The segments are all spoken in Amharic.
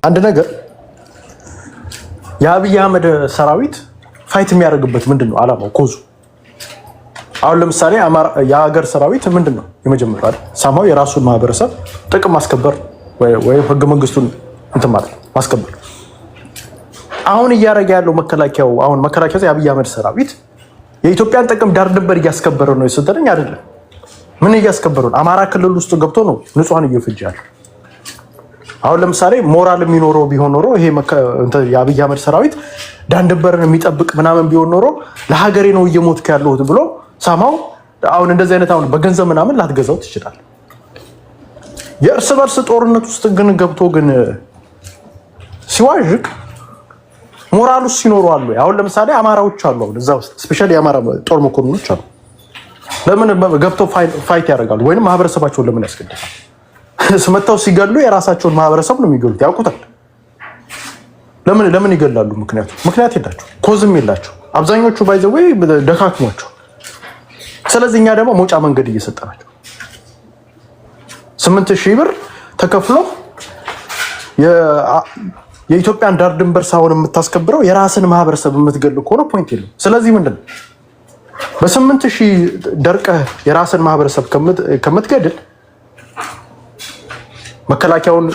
አንድ ነገር የአብይ አህመድ ሰራዊት ፋይት የሚያደርግበት ምንድነው አላማው ኮዙ? አሁን ለምሳሌ የሀገር ሰራዊት ምንድነው የመጀመሪያው አይደል ሳማው የራሱን ማህበረሰብ ጥቅም ማስከበር ወይ ህገ መንግስቱን እንትን ማለት ማስከበር። አሁን እያደረገ ያለው መከላከያው አሁን መከላከያው የአብይ አህመድ ሰራዊት የኢትዮጵያን ጥቅም ዳር ድንበር እያስከበረ ነው የሰደረኝ አይደለም። ምን እያስከበረ ነው? አማራ ክልል ውስጥ ገብቶ ነው ንጹሃን እየፈጀ ያለው። አሁን ለምሳሌ ሞራል የሚኖረው ቢሆን ኖሮ ይሄ የአብይ አህመድ ሰራዊት ዳር ድንበርን የሚጠብቅ ምናምን ቢሆን ኖሮ ለሀገሬ ነው እየሞትኩ ያለሁት ብሎ ሳማው አሁን እንደዚህ አይነት አሁን በገንዘብ ምናምን ላትገዛው ትችላል። የእርስ በርስ ጦርነት ውስጥ ግን ገብቶ ግን ሲዋዥቅ ሞራል ውስጥ ሲኖሩ አሉ። አሁን ለምሳሌ አማራዎች አሉ አሁን እዛ ውስጥ ስፔሻሊ የአማራ ጦር መኮንኖች አሉ። ለምን ገብቶ ፋይት ያደርጋሉ? ወይንም ማህበረሰባቸውን ለምን ያስገድዳሉ? ስመታው ሲገሉ የራሳቸውን ማህበረሰብ ነው የሚገሉት፣ ያውቁታል። ለምን ይገላሉ? ምክንያት የላቸው፣ ኮዝም የላቸው። አብዛኞቹ ባይዘው ደካክሟቸው። ስለዚህ እኛ ደግሞ መውጫ መንገድ እየሰጠናቸው 8000 ብር ተከፍሎ የኢትዮጵያን ዳር ድንበር ሳይሆን የምታስከብረው የራስን ማህበረሰብ የምትገል ከሆነ ፖይንት የለም። ስለዚህ ምንድነው በ8000 ደርቀህ የራስን ማህበረሰብ ከምትገድል መከላከያውን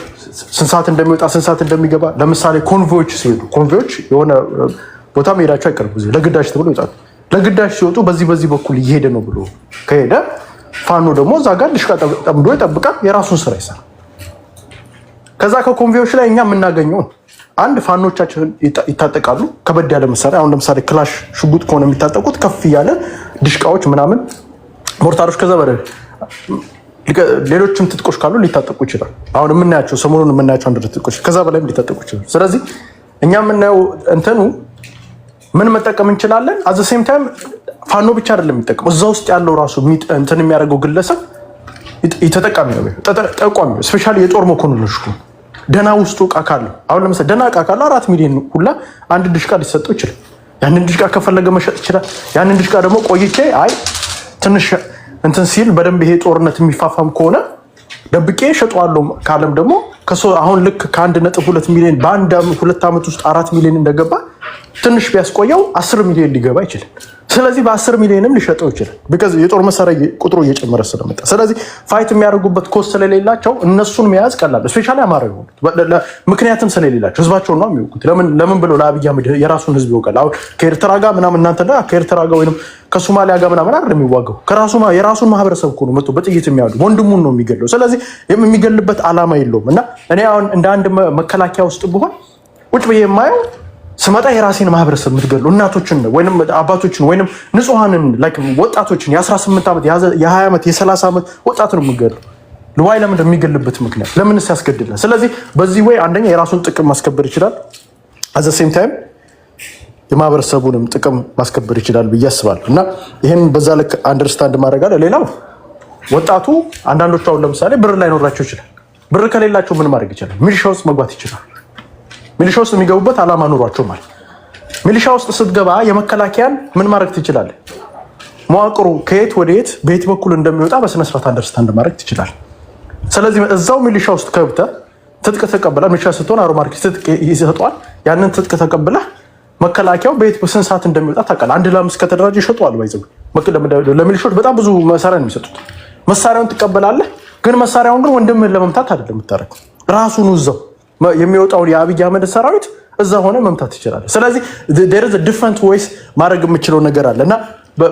ስንት ሰዓት እንደሚወጣ ስንት ሰዓት እንደሚገባ ለምሳሌ ኮንቮዮች ሲሄዱ ኮንቮዮች የሆነ ቦታ መሄዳቸው አይቀርም ለግዳጅ ተብሎ ይወጣሉ። ለግዳጅ ሲወጡ በዚህ በኩል እየሄደ ነው ብሎ ከሄደ ፋኖ ደግሞ እዛ ጋር ድሽቃ ጠምዶ ይጠብቃል፣ የራሱን ስራ ይሰራል። ከዛ ከኮንቮዮች ላይ እኛ የምናገኘው አንድ ፋኖቻችን ይታጠቃሉ ከበድ ያለ መሳሪያ። አሁን ለምሳሌ ክላሽ ሽጉጥ ከሆነ የሚታጠቁት ከፍ ያለ ድሽቃዎች ምናምን ሞርታሮች፣ ከዛ በላይ ሌሎችም ትጥቆች ካሉ ሊታጠቁ ይችላል። አሁን የምናያቸው ሰሞኑን የምናያቸው አንድ ትጥቆች ከዛ በላይም ሊታጠቁ ይችላል። ስለዚህ እኛ የምናየው እንትኑ ምን መጠቀም እንችላለን? አዘ ሴም ታይም ፋኖ ብቻ አይደለም የሚጠቀም እዛ ውስጥ ያለው ራሱ እንትን የሚያደርገው ግለሰብ ተጠቃሚ ነው፣ ጠቋሚ ነው። ስፔሻሊ የጦር መኮንኖች ደና ውስጡ እቃ ካለው አሁን ለምሳሌ ደና እቃ ካለው 4 ሚሊዮን ሁላ አንድ ድሽቃ ሊሰጠው ይችላል። ያንን ድሽቃ ከፈለገ መሸጥ ይችላል። ያንን ድሽቃ ደግሞ ቆይቼ ትንሽ እንትን ሲል በደንብ ይሄ ጦርነት የሚፋፋም ከሆነ ደብቄ ሸጠዋለሁ ካለም ደግሞ አሁን ልክ ከ1.2 ሚሊዮን በአንድ 2 ዓመት ውስጥ 4 ሚሊዮን እንደገባ ትንሽ ቢያስቆየው 10 ሚሊዮን ሊገባ ይችላል። ስለዚህ በ10 ሚሊዮንም ሊሸጠው ይችላል። ቢካዝ የጦር መሳሪያ ቁጥሩ እየጨመረ ስለመጣ፣ ስለዚህ ፋይት የሚያደርጉበት ኮስት ስለሌላቸው እነሱን መያዝ ቀላል። ስፔሻሊ አማራ ይሆኑት ምክንያቱም ስለሌላቸው ህዝባቸውን ነው የሚወጉት። ለምን ብለው ለአብይ አህመድ የራሱን ህዝብ ይወጋል። አሁን ከኤርትራ ጋር ምናምን እናንተ ከኤርትራ ጋር ወይንም ከሶማሊያ ጋር ምናምን አይደለም የሚዋጋው፣ የራሱን ማህበረሰብ እኮ ነው መጥቶ በጥይት የሚያሉ ወንድሙን ነው የሚገለው። ስለዚህ የሚገልበት አላማ የለውም። እና እኔ አሁን እንደ አንድ መከላከያ ውስጥ ብሆን ቁጭ ብዬ የማየው ስመጣ የራሴን ማህበረሰብ የምትገሉ እናቶችን ወይንም አባቶችን ወይንም ንጹሃንን ወጣቶችን የ18 ዓመት የ20 ዓመት የ30 ዓመት ወጣት ነው የምትገሉ። ለዋይ ለምን እንደሚገልበት ምክንያት ለምንስ ያስገድላል? ስለዚህ በዚህ ወይ አንደኛ የራሱን ጥቅም ማስከበር ይችላል፣ አዘ ሴም ታይም የማህበረሰቡንም ጥቅም ማስከበር ይችላል ብዬ አስባለሁ። እና ይሄን በዛ ልክ አንደርስታንድ ማድረግ አለ። ሌላው ወጣቱ አንዳንዶቹ አሁን ለምሳሌ ብር ላይኖራቸው ይችላል። ብር ከሌላቸው ምን ማድረግ ይችላል? ሚሊሻ ውስጥ መግባት ይችላል። ሚሊሻ ውስጥ የሚገቡበት አላማ ኑሯቸው ማለት ሚሊሻ ውስጥ ስትገባ የመከላከያን ምን ማድረግ ትችላለህ? መዋቅሩ ከየት ወደ የት በየት በኩል እንደሚወጣ በስነስርዓት አንደርስታንድ ማድረግ ትችላለህ። ስለዚህ እዛው ሚሊሻ ውስጥ ገብተህ ትጥቅ ተቀበላ ሚሊሻ ስትሆን አሮማርክ ትጥቅ ይሰጧል። ያንን ትጥቅ ተቀብለህ መከላከያው በየት በስንት ሰዓት እንደሚወጣ ታውቃለህ። 1 ለ5 ከተደራጀ ይሸጧል። ባይዘው ለሚሊሻዎች በጣም ብዙ መሳሪያ ነው የሚሰጡት። መሳሪያውን ትቀበላለህ፣ ግን መሳሪያውን ግን ወንድምህን ለመምታት አይደለም የምታደርገው። ራሱን እዛው የሚወጣውን የአብይ አህመድ ሰራዊት እዛ ሆነ መምታት ይችላል። ስለዚህ there is a different ways ማድረግ የምችለው ነገር አለ እና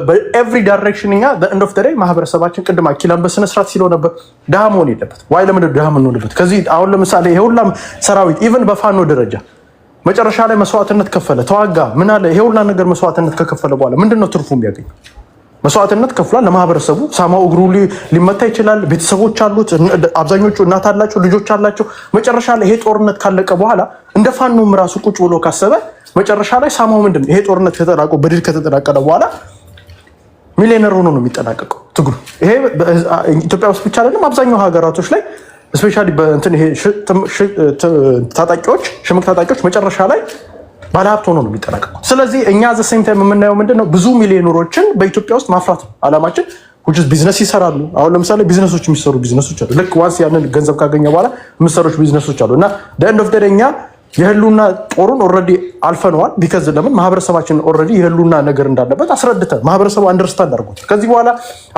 በኤቭሪ ዳይሬክሽን እኛ በእንድ ኦፍ ተደይ ማህበረሰባችን ቅድም አኪላን በስነ ስርዓት ሲለው ነበር ድሃ መሆን የለበት። ዋይ ለምን ድሃ የምንሆንበት? ከዚህ አሁን ለምሳሌ ይሄ ሁላ ሰራዊት ኢቨን በፋኖ ደረጃ መጨረሻ ላይ መስዋዕትነት ከፈለ፣ ተዋጋ፣ ምን አለ ይሄ ሁላ ነገር መስዋዕትነት ከከፈለ በኋላ ምንድነው ትርፉ የሚያገኝ? መስዋዕትነት ከፍሏል ለማህበረሰቡ። ሳማው እግሩ ሊመታ ይችላል። ቤተሰቦች አሉት፣ አብዛኞቹ እናት አላቸው፣ ልጆች አላቸው። መጨረሻ ላይ ይሄ ጦርነት ካለቀ በኋላ እንደ ፋኖም ራሱ ቁጭ ብሎ ካሰበ መጨረሻ ላይ ሳማው ምንድነው ይሄ ጦርነት ከተጠናቀቀ በድል ከተጠናቀቀ በኋላ ሚሊዮነር ሆኖ ነው የሚጠናቀቀው ትግሉ። ይሄ ኢትዮጵያ ውስጥ ብቻ አይደለም፣ አብዛኛው ሀገራቶች ላይ ስፔሻሊ በእንትን ይሄ ታጣቂዎች ሽምቅ ታጣቂዎች መጨረሻ ላይ ባለሀብት ሆኖ ነው የሚጠናቀቀው። ስለዚህ እኛ ዘ ሴም ታይም የምናየው ምንድነው ብዙ ሚሊዮነሮችን በኢትዮጵያ ውስጥ ማፍራት ነው አላማችን። which is ቢዝነስ ይሰራሉ። አሁን ለምሳሌ ቢዝነሶች የሚሰሩ ቢዝነሶች አሉ። ልክ ዋንስ ያንን ገንዘብ ካገኘ በኋላ የሚሰሩች ቢዝነሶች አሉ እና the end of the day እኛ የህሉና ጦሩን ኦልሬዲ አልፈነዋል። ቢካዝ ለምን ማህበረሰባችን ኦልሬዲ የህሉና ነገር እንዳለበት አስረድተን ማህበረሰቡ አንደርስታንድ አድርጎታል። ከዚህ በኋላ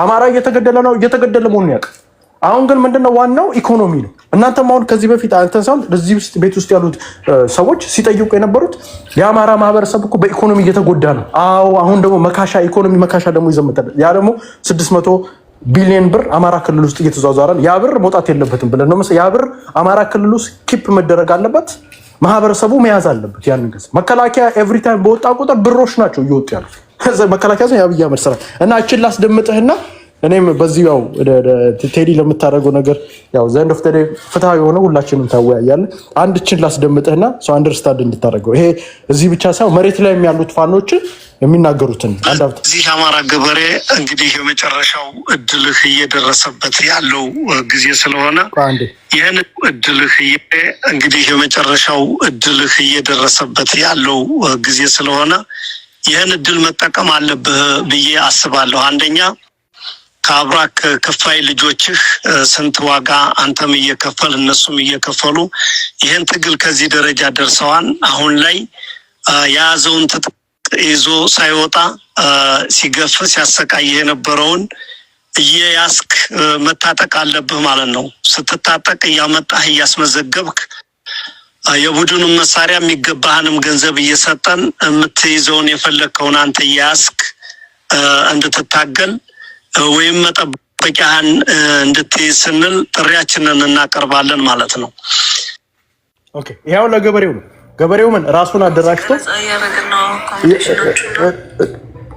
አማራ እየተገደለ መሆኑን ያውቃል። አሁን ግን ምንድነው ዋናው ኢኮኖሚ ነው። እናንተም አሁን ከዚህ በፊት አንተን እዚህ ውስጥ ቤት ውስጥ ያሉት ሰዎች ሲጠይቁ የነበሩት የአማራ ማህበረሰብ እኮ በኢኮኖሚ እየተጎዳ ነው። አዎ አሁን ደግሞ ኢኮኖሚ መካሻ ደግሞ ይዘመታል። ያ ደግሞ 600 ቢሊዮን ብር አማራ ክልል ውስጥ እየተዟዟረ ያ ብር መውጣት የለበትም ብለን ነው። ያ ብር አማራ ክልል ውስጥ ኪፕ መደረግ አለበት። ማህበረሰቡ መያዝ አለበት። ያንን ገንዘብ መከላከያ ኤቭሪ ታይም በወጣ ቁጥር ብሮች ናቸው እየወጡ ያሉት። መከላከያ ሰው የአብይ አህመድ ስራ እና እችን ላስደምጥህና እኔም በዚህ ያው ቴዲ ለምታደርገው ነገር ያው ዘንድ ኦፍ ተዴ ፍትሃዊ የሆነ ሁላችንም ታወያያለን። አንድ እችን ላስደምጥህና ሰው አንደርስታንድ እንድታደርገው ይሄ እዚህ ብቻ ሳይሆን መሬት ላይ ያሉት ፋኖችን የሚናገሩትን እዚህ አማራ ገበሬ እንግዲህ የመጨረሻው እድልህ እየደረሰበት ያለው ጊዜ ስለሆነ ይህን እድልህ እንግዲህ የመጨረሻው እድልህ እየደረሰበት ያለው ጊዜ ስለሆነ ይህን እድል መጠቀም አለብህ ብዬ አስባለሁ። አንደኛ ከአብራክ ከፋይ ልጆችህ ስንት ዋጋ አንተም እየከፈል እነሱም እየከፈሉ ይህን ትግል ከዚህ ደረጃ ደርሰዋል። አሁን ላይ የያዘውን ይዞ ሳይወጣ ሲገፍ ሲያሰቃይ የነበረውን እየያስክ መታጠቅ አለብህ ማለት ነው። ስትታጠቅ እያመጣህ እያስመዘገብክ የቡድኑን መሳሪያ የሚገባህንም ገንዘብ እየሰጠን የምትይዘውን የፈለግከውን አንተ እያስክ እንድትታገል ወይም መጠበቂያህን እንድትይዝ ስንል ጥሪያችንን እናቀርባለን ማለት ነው። ኦኬ ያው ለገበሬው ነው። ገበሬው ምን ራሱን አደራጅቶ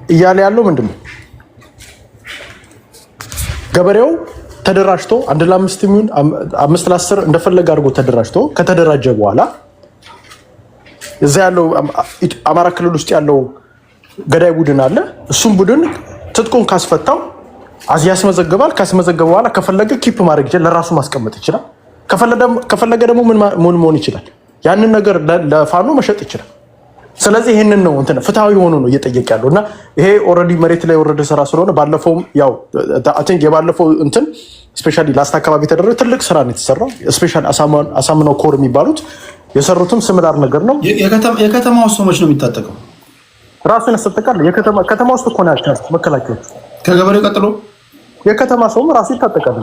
እያለ ያለው ምንድነው? ገበሬው ተደራጅቶ 1 ለ5 ሚሊዮን 5 ለ10 እንደፈለገ አድርጎ ተደራጅቶ ከተደራጀ በኋላ እዛ ያለው አማራ ክልል ውስጥ ያለው ገዳይ ቡድን አለ። እሱም ቡድን ትጥቁን ካስፈታው ያስመዘግባል። ካስመዘገበ በኋላ ከፈለገ ኪፕ ማድረግ ይችላል፣ ለራሱ ማስቀመጥ ይችላል። ከፈለገ ደግሞ ምን መሆን ይችላል? ያንን ነገር ለፋኖ መሸጥ ይችላል። ስለዚህ ይሄንን ነው እንትን ፍትሃዊ ሆኖ ነው እየጠየቅ ያለው እና ይሄ ኦልሬዲ መሬት ላይ የወረደ ስራ ስለሆነ ባለፈውም ያው የባለፈው እንትን ስፔሻሊ ላስት አካባቢ የተደረገ ትልቅ ስራ ነው የተሰራው። ስፔሻሊ አሳምነው ኮር የሚባሉት የሰሩትም ስምላር ነገር ነው። የከተማ ውስጥ ሰዎች ነው የሚታጠቀው፣ ራሱን ያስጠቃል። ከተማ ውስጥ እኮ ናቸው መከላከያዎች። ከገበሬው ቀጥሎ የከተማ ሰውም ራሱ ይታጠቃል።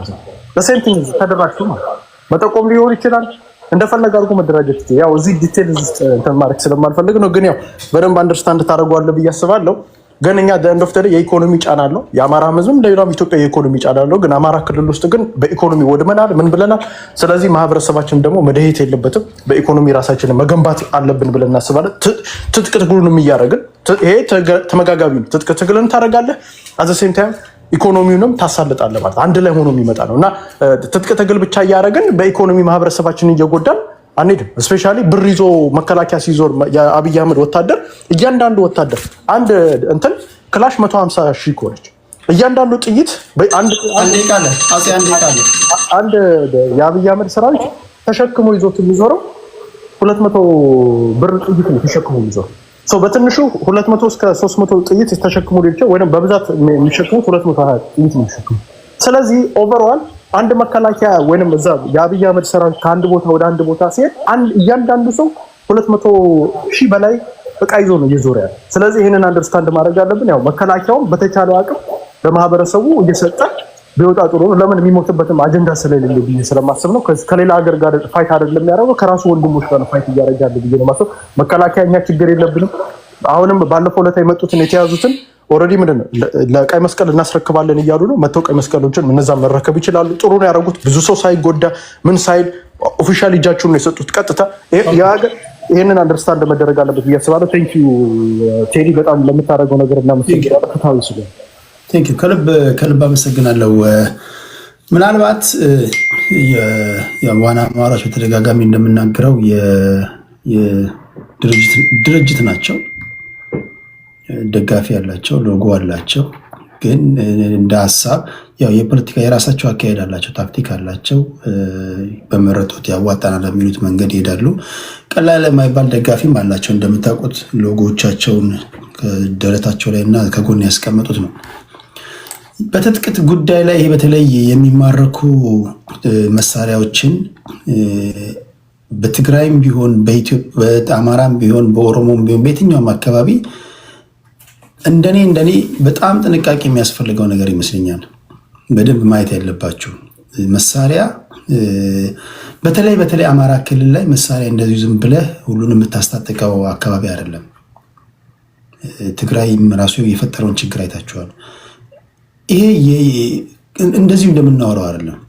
ለሴንቲንግ ተደራጅቶ ማለት መጠቆም ሊሆን ይችላል። እንደፈለገ አድርጎ መደራጀት ይችላል። ያው እዚህ ዲቴል እንትን ማድረግ ስለማልፈልግ ነው፣ ግን ያው በደንብ አንደርስታንድ ታደርገዋለህ ብዬ አስባለሁ። ግን እኛ እንደ ኦፍተር የኢኮኖሚ ጫና አለው። የአማራ ህዝብም እንደሌላም ኢትዮጵያ የኢኮኖሚ ጫና አለው። ግን አማራ ክልል ውስጥ ግን በኢኮኖሚ ወድመናል፣ ምን ብለናል። ስለዚህ ማህበረሰባችን ደግሞ መደሄት የለበትም፣ በኢኮኖሚ ራሳችንን መገንባት አለብን ብለን እናስባለን። ትጥቅ ትግሉንም እያደረግን ይሄ ተመጋጋቢ ነው። ትጥቅ ትግልን ታደርጋለህ፣ አዘ ሴም ታይም ኢኮኖሚውንም ታሳልጣለህ ማለት አንድ ላይ ሆኖ የሚመጣ ነው እና ትጥቅ ትግል ብቻ እያደረግን በኢኮኖሚ ማህበረሰባችንን እየጎዳን አንሄድም። ስፔሻሊ ብር ይዞ መከላከያ ሲዞር የአብይ አህመድ ወታደር እያንዳንዱ ወታደር አንድ እንትን ክላሽ 150 ሺህ ኮነች። እያንዳንዱ ጥይት አንድ የአብይ አህመድ ሰራዊት ተሸክሞ ይዞት የሚዞረው 200 ብር ጥይት ነው ተሸክሞ የሚዞረው ሰው በትንሹ 200 እስከ 300 ጥይት ተሸክሞ ሊልቸው ወይም በብዛት የሚሸክሙት 220 ጥይት ነው የሚሸክሙት። ስለዚህ ኦቨርኦል አንድ መከላከያ ወይንም እዛ የአብይ አህመድ ሰራዊት ከአንድ ቦታ ወደ አንድ ቦታ ሲሄድ እያንዳንዱ ሰው 200 ሺህ በላይ እቃ ይዞ ነው እየዞረ ያለው። ስለዚህ ይሄንን አንደርስታንድ ማድረግ አለብን። ያው መከላከያውም በተቻለው አቅም ለማህበረሰቡ እየሰጠ ቢወጣ ጥሩ ነው። ለምን የሚሞትበትም አጀንዳ ስለሌለ ብዬ ስለማስብ ነው። ከሌላ ሀገር ጋር ፋይት አይደለም የሚያደርገው ከራሱ ወንድሞች ጋር ፋይት እያደረጋል ብዬ ነው ማሰብ። መከላከያ እኛ ችግር የለብንም። አሁንም ባለፈው ዕለት የመጡትን የተያዙትን ኦልሬዲ ምንድነው ለቀይ መስቀል እናስረክባለን እያሉ ነው። መተው ቀይ መስቀሎችን እነዛ መረከብ ይችላሉ። ጥሩ ነው ያደረጉት። ብዙ ሰው ሳይጎዳ ምን ሳይል ኦፊሻል እጃቸውን ነው የሰጡት ቀጥታ። ይሄንን አንደርስታንድ መደረግ አለበት ብዬ አስባለሁ። ቴንክ ዩ ቴዲ በጣም ለምታደርገው ነገር እና መሰግናለሁ። ፍትሃዊ ስለሆነ ቴንክ ዩ ከልብ አመሰግናለሁ። ምናልባት የዋና አማራጭ በተደጋጋሚ እንደምናገረው ድርጅት ናቸው፣ ደጋፊ ያላቸው፣ ሎጎ አላቸው። ግን እንደ ሀሳብ ያው የፖለቲካ የራሳቸው አካሄድ አላቸው፣ ታክቲክ አላቸው። በመረጡት ያዋጣናል ለሚሉት መንገድ ይሄዳሉ። ቀላል የማይባል ደጋፊም አላቸው። እንደምታውቁት ሎጎዎቻቸውን ከደረታቸው ላይ እና ከጎን ያስቀመጡት ነው። በትጥቅ ጉዳይ ላይ ይሄ በተለይ የሚማረኩ መሳሪያዎችን በትግራይም ቢሆን በአማራም ቢሆን በኦሮሞም ቢሆን በየትኛውም አካባቢ እንደኔ በጣም ጥንቃቄ የሚያስፈልገው ነገር ይመስለኛል። በደንብ ማየት ያለባችሁ መሳሪያ በተለይ አማራ ክልል ላይ መሳሪያ እንደዚህ ዝም ብለህ ሁሉንም የምታስታጥቀው አካባቢ አይደለም። ትግራይም ራሱ የፈጠረውን ችግር አይታችኋል። ይሄ እንደዚሁ እንደምናወራው አይደለም።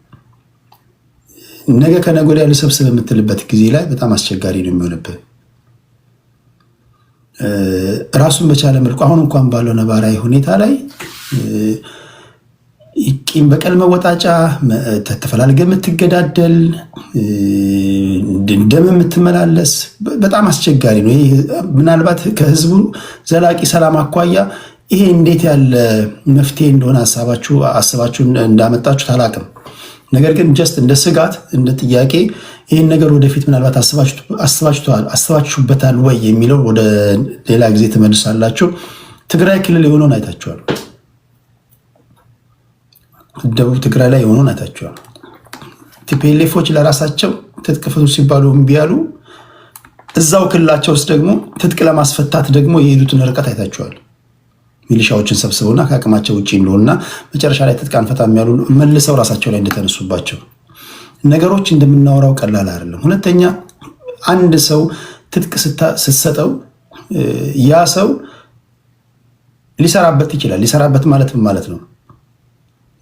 ነገ ከነገ ወዲያ ልሰብስብ የምትልበት ጊዜ ላይ በጣም አስቸጋሪ ነው የሚሆንብህ። ራሱን በቻለ መልኩ አሁን እንኳን ባለው ነባራዊ ሁኔታ ላይ ቂም በቀል መወጣጫ ተፈላልገ የምትገዳደል ደም የምትመላለስ በጣም አስቸጋሪ ነው። ምናልባት ከህዝቡ ዘላቂ ሰላም አኳያ ይሄ እንዴት ያለ መፍትሄ እንደሆነ አስባችሁ እንዳመጣችሁ አላውቅም። ነገር ግን ጀስት እንደ ስጋት እንደ ጥያቄ ይህን ነገር ወደፊት ምናልባት አስባችሁበታል ወይ የሚለው ወደ ሌላ ጊዜ ትመልሳላችሁ። ትግራይ ክልል የሆነውን አይታችኋል። ደቡብ ትግራይ ላይ የሆነውን አይታችኋል። ቲፒኤልኤፎች ለራሳቸው ትጥቅ ፍቱ ሲባሉ እምቢ አሉ። እዛው ክልላቸው ውስጥ ደግሞ ትጥቅ ለማስፈታት ደግሞ የሄዱትን ርቀት አይታችኋል። ሚሊሻዎችን ሰብስበውና ከአቅማቸው ውጭ እንደሆነና መጨረሻ ላይ ትጥቅ አንፈታም ያሉ መልሰው ራሳቸው ላይ እንደተነሱባቸው ነገሮች እንደምናወራው ቀላል አይደለም። ሁለተኛ አንድ ሰው ትጥቅ ስትሰጠው ያ ሰው ሊሰራበት ይችላል። ሊሰራበት ማለት ምን ማለት ነው?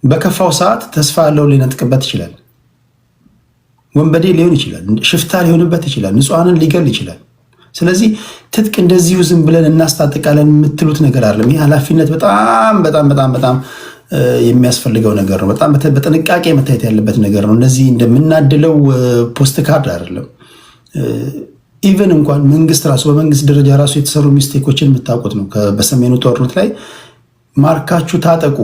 በከፋው ሰዓት ተስፋ ያለው ሊነጥቅበት ይችላል። ወንበዴ ሊሆን ይችላል። ሽፍታ ሊሆንበት ይችላል። ንጹሐንን ሊገል ይችላል። ስለዚህ ትጥቅ እንደዚሁ ዝም ብለን እናስታጥቃለን የምትሉት ነገር አይደለም። ይህ ኃላፊነት በጣም በጣም በጣም በጣም የሚያስፈልገው ነገር ነው። በጣም በጥንቃቄ መታየት ያለበት ነገር ነው። እነዚህ እንደምናድለው ፖስት ካርድ አይደለም። ኢቨን እንኳን መንግስት ራሱ በመንግስት ደረጃ ራሱ የተሰሩ ሚስቴኮችን የምታውቁት ነው። በሰሜኑ ጦርነት ላይ ማርካችሁ ታጠቁ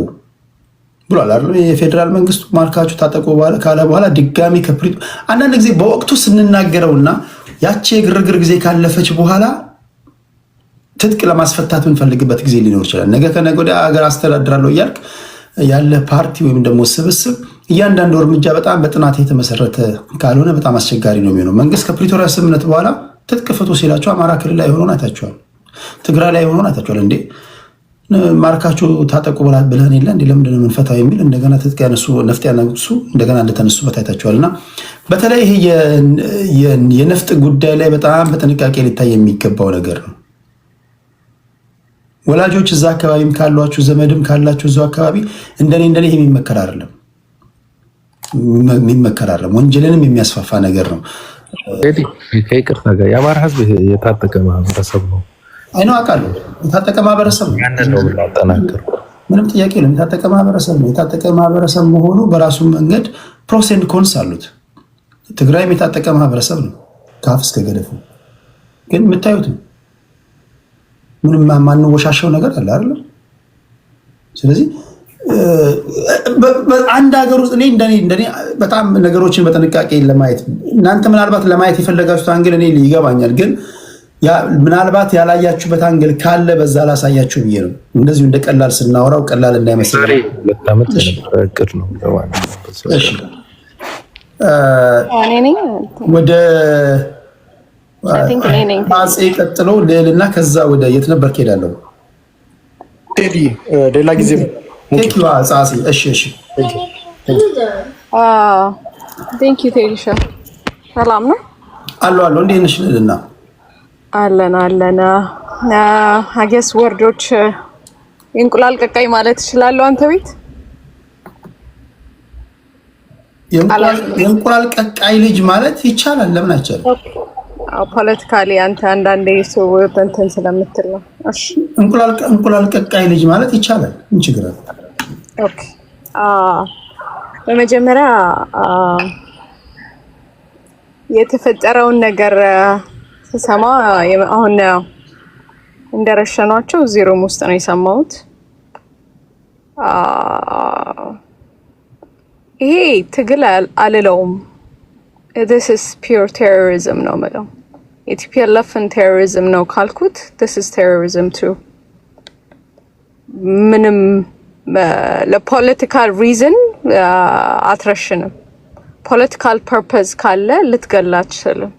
ብሏል አይደል? የፌዴራል መንግስቱ ማርካችሁ ታጠቁ ካለ በኋላ ድጋሚ አንዳንድ ጊዜ በወቅቱ ስንናገረውና ያቺ የግርግር ጊዜ ካለፈች በኋላ ትጥቅ ለማስፈታት የምንፈልግበት ጊዜ ሊኖር ይችላል። ነገ ከነገ ወዲያ ሀገር አስተዳድራለሁ እያልክ ያለ ፓርቲ ወይም ደግሞ ስብስብ እያንዳንዱ እርምጃ በጣም በጥናት የተመሰረተ ካልሆነ በጣም አስቸጋሪ ነው የሚሆነው። መንግስት ከፕሪቶሪያ ስምምነት በኋላ ትጥቅ ፍቱ ሲላቸው አማራ ክልል ላይ ሆኖን አይታችኋል። ትግራይ ላይ ሆኖን አይታችኋል። እንዴ ማርካችሁ ታጠቁ ብለን የለ እንዲ ለምንድን ነው የምንፈታው የሚል እንደገና ትጥቅ ያነሱ ነፍጥ ያነሱ እንደገና እንደተነሱበት አይታችኋል። እና በተለይ ይሄ የነፍጥ ጉዳይ ላይ በጣም በጥንቃቄ ሊታይ የሚገባው ነገር ነው። ወላጆች እዛ አካባቢም ካሏችሁ ዘመድም ካላችሁ እዛው አካባቢ እንደኔ ይሄ የሚመከር አይደለም፣ ወንጀልንም የሚያስፋፋ ነገር ነው። ከይቅርታ ጋር የአማራ ህዝብ የታጠቀ ማህበረሰብ ነው። አይነው አውቃለሁ። የታጠቀ ማህበረሰብ ነው። ምንም ጥያቄ የለም። የታጠቀ ማህበረሰብ ነው። የታጠቀ ማህበረሰብ መሆኑ በራሱ መንገድ ፕሮስ ኤንድ ኮንስ አሉት። ትግራይም የታጠቀ ማህበረሰብ ነው ከአፍ እስከ ገደፉ። ግን የምታዩት ነው። ምንም ማንወሻሸው ነገር አለ አይደል? ስለዚህ አንድ ሀገር ውስጥ እንደኔ በጣም ነገሮችን በጥንቃቄ ለማየት እናንተ ምናልባት ለማየት የፈለጋችሁት አንግል እኔ ይገባኛል። ግን ምናልባት ያላያችሁበት አንግል ካለ በዛ ላሳያችሁ ብዬ ነው። እንደዚሁ እንደ ቀላል ስናወራው ቀላል እንዳይመስል ወደ አፄ ቀጥሎ ልዕልና ከዛ ወደ የት ነበር ከሄዳለሁ? ቴዲ ሌላ ጊዜ ቴዲዋ ጻሲ። እሺ ቴንክ ዩ ቴዲሻ። ሰላም ነው አሎ እንዴት ነሽ ልዕልና? አለን አገስ ወርዶች የእንቁላል ቀቃይ ማለት እችላለሁ። አንተ ቤት የእንቁላል ቀቃይ ልጅ ማለት ይቻላል? ለምን አይቻልም? ፖለቲካሊ አንተ አንዳንዴ ሰው እንትን ስለምትል ነው። እሺ እንቁላል ቀቃይ ልጅ ማለት ይቻላል። ምን ችግር አለ? ኦኬ በመጀመሪያ የተፈጠረውን ነገር ስሰማ አሁን እንደረሸኗቸው እዚህ ሩም ውስጥ ነው የሰማሁት። ይሄ ትግል አልለውም። this is pure terrorism ነው የምለው። የቲፒኤልኤፍን ቴሮሪዝም ነው ካልኩት this is terrorism too። ምንም ለፖለቲካል ሪዝን አትረሽንም። ፖለቲካል ፐርፐዝ ካለ ልትገላት ትችላለህ።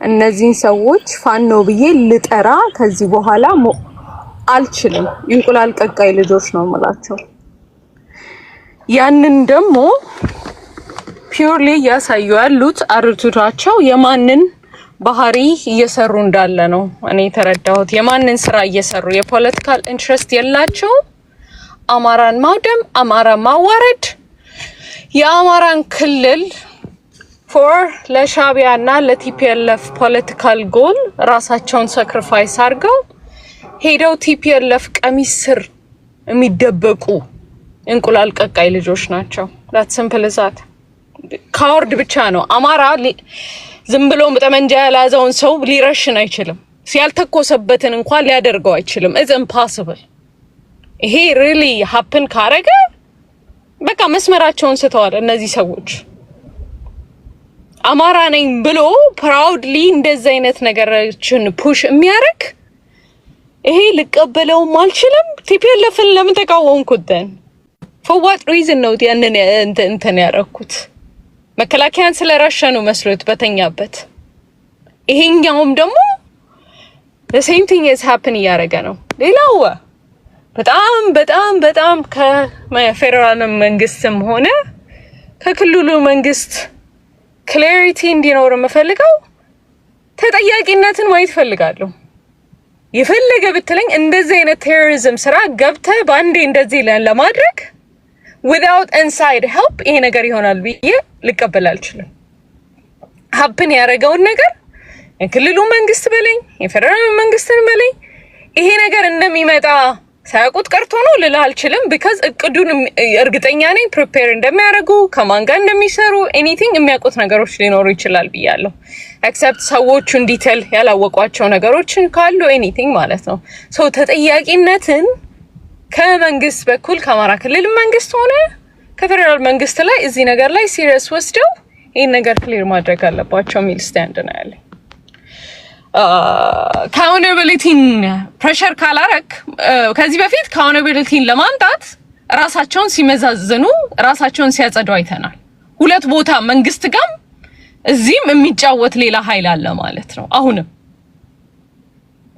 እነዚህን ሰዎች ፋኖ ብዬ ልጠራ ከዚህ በኋላ አልችልም። እንቁላል ቀቃይ ልጆች ነው የምላቸው። ያንን ደግሞ ፒውርሊ ያሳዩ ያሉት አርቱታቸው የማንን ባህሪ እየሰሩ እንዳለ ነው እኔ ተረዳሁት። የማንን ስራ እየሰሩ የፖለቲካል ኢንትረስት የላቸው። አማራን ማውደም፣ አማራ ማዋረድ፣ የአማራን ክልል ፎር ለሻቢያና ለቲፒኤልኤፍ ፖለቲካል ጎል ራሳቸውን ሳክሪፋይስ አድርገው ሄደው ቲፒኤልኤፍ ቀሚስ ስር የሚደበቁ እንቁላል ቀቃይ ልጆች ናቸው። ዳት ሲምፕል ዛት። ካወርድ ብቻ ነው አማራ ዝም ብሎ ጠመንጃ ያላዘውን ሰው ሊረሽን አይችልም። ሲያልተኮሰበትን እንኳን ሊያደርገው አይችልም። ኢትስ ኢምፖሲብል። ይሄ ሪሊ ሃፕን ካረገ በቃ መስመራቸውን ስተዋል እነዚህ ሰዎች። አማራ ነኝ ብሎ ፕራውድሊ እንደዚህ አይነት ነገሮችን ፑሽ የሚያደርግ ይሄ ልቀበለውም አልችልም። ቲፒኤልኤፍን ለምን ተቃወምኩት? for what reason ነው ያንን እንትን ያረኩት? መከላከያን ስለረሸኑ መስሎት በተኛበት። ይሄኛውም ደግሞ the same thing is happening ያረገ ነው። ሌላው በጣም በጣም በጣም ከፌደራል መንግስትም ሆነ ከክልሉ መንግስት ክላሪቲ እንዲኖር የምፈልገው ተጠያቂነትን ማየት ፈልጋለሁ። የፈለገ ብትለኝ እንደዚህ አይነት ቴሮሪዝም ስራ ገብተህ ባንዴ እንደዚህ ለማድረግ without inside help ይሄ ነገር ይሆናል ብዬ ልቀበል አልችልም። ሀፕን ያደረገውን ነገር የክልሉ መንግስት በለኝ የፌደራል መንግስትን በለኝ ይሄ ነገር እንደሚመጣ ሳያውቁት ቀርቶ ነው ልል አልችልም። because እቅዱን እርግጠኛ ነኝ ፕሪፔር እንደሚያደርጉ ከማን ጋር እንደሚሰሩ ኤኒቲንግ የሚያውቁት ነገሮች ሊኖሩ ይችላል ብያለሁ። ኤክሰፕት ሰዎቹን ዲቴል ያላወቋቸው ነገሮችን ካሉ ኤኒቲንግ ማለት ነው። ሶ ተጠያቂነትን ከመንግስት በኩል ከአማራ ክልል መንግስት ሆነ ከፌደራል መንግስት ላይ እዚህ ነገር ላይ ሲሪየስ ወስደው ይሄን ነገር ክሊር ማድረግ አለባቸው የሚል ስታንድ ነው ያለኝ። ካውንታቢሊቲን ፕሬሸር ካላረክ ከዚህ በፊት ካውንታቢሊቲን ለማምጣት ራሳቸውን ሲመዛዝኑ ራሳቸውን ሲያጸዱ አይተናል። ሁለት ቦታ መንግስት ጋር እዚህም የሚጫወት ሌላ ኃይል አለ ማለት ነው። አሁንም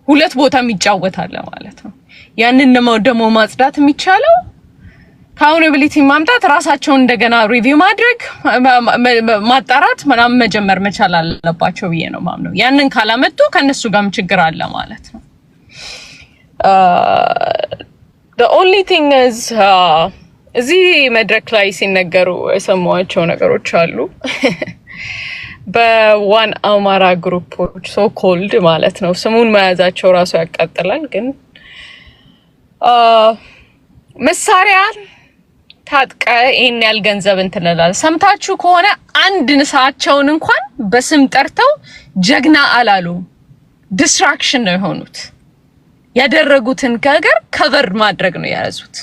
ሁለት ቦታ የሚጫወት አለ ማለት ነው። ያንን ደግሞ ማጽዳት የሚቻለው ካውንታቢሊቲ ማምጣት ራሳቸውን እንደገና ሪቪው ማድረግ ማጣራት ምናምን መጀመር መቻል አለባቸው ብዬ ነው ማምነው። ያንን ካላመጡ ከነሱ ጋርም ችግር አለ ማለት ነው። the only thing is እዚህ መድረክ ላይ ሲነገሩ የሰማኋቸው ነገሮች አሉ በዋን አማራ ግሩፖች ሶ ኮልድ ማለት ነው። ስሙን መያዛቸው ራሱ ያቃጥላል። ግን መሳሪያ ታጥቀ ይሄን ያህል ገንዘብ እንትነላል። ሰምታችሁ ከሆነ አንድ ንሳቸውን እንኳን በስም ጠርተው ጀግና አላሉ። ዲስትራክሽን ነው የሆኑት። ያደረጉትን ነገር ከቨር ማድረግ ነው የያዙት።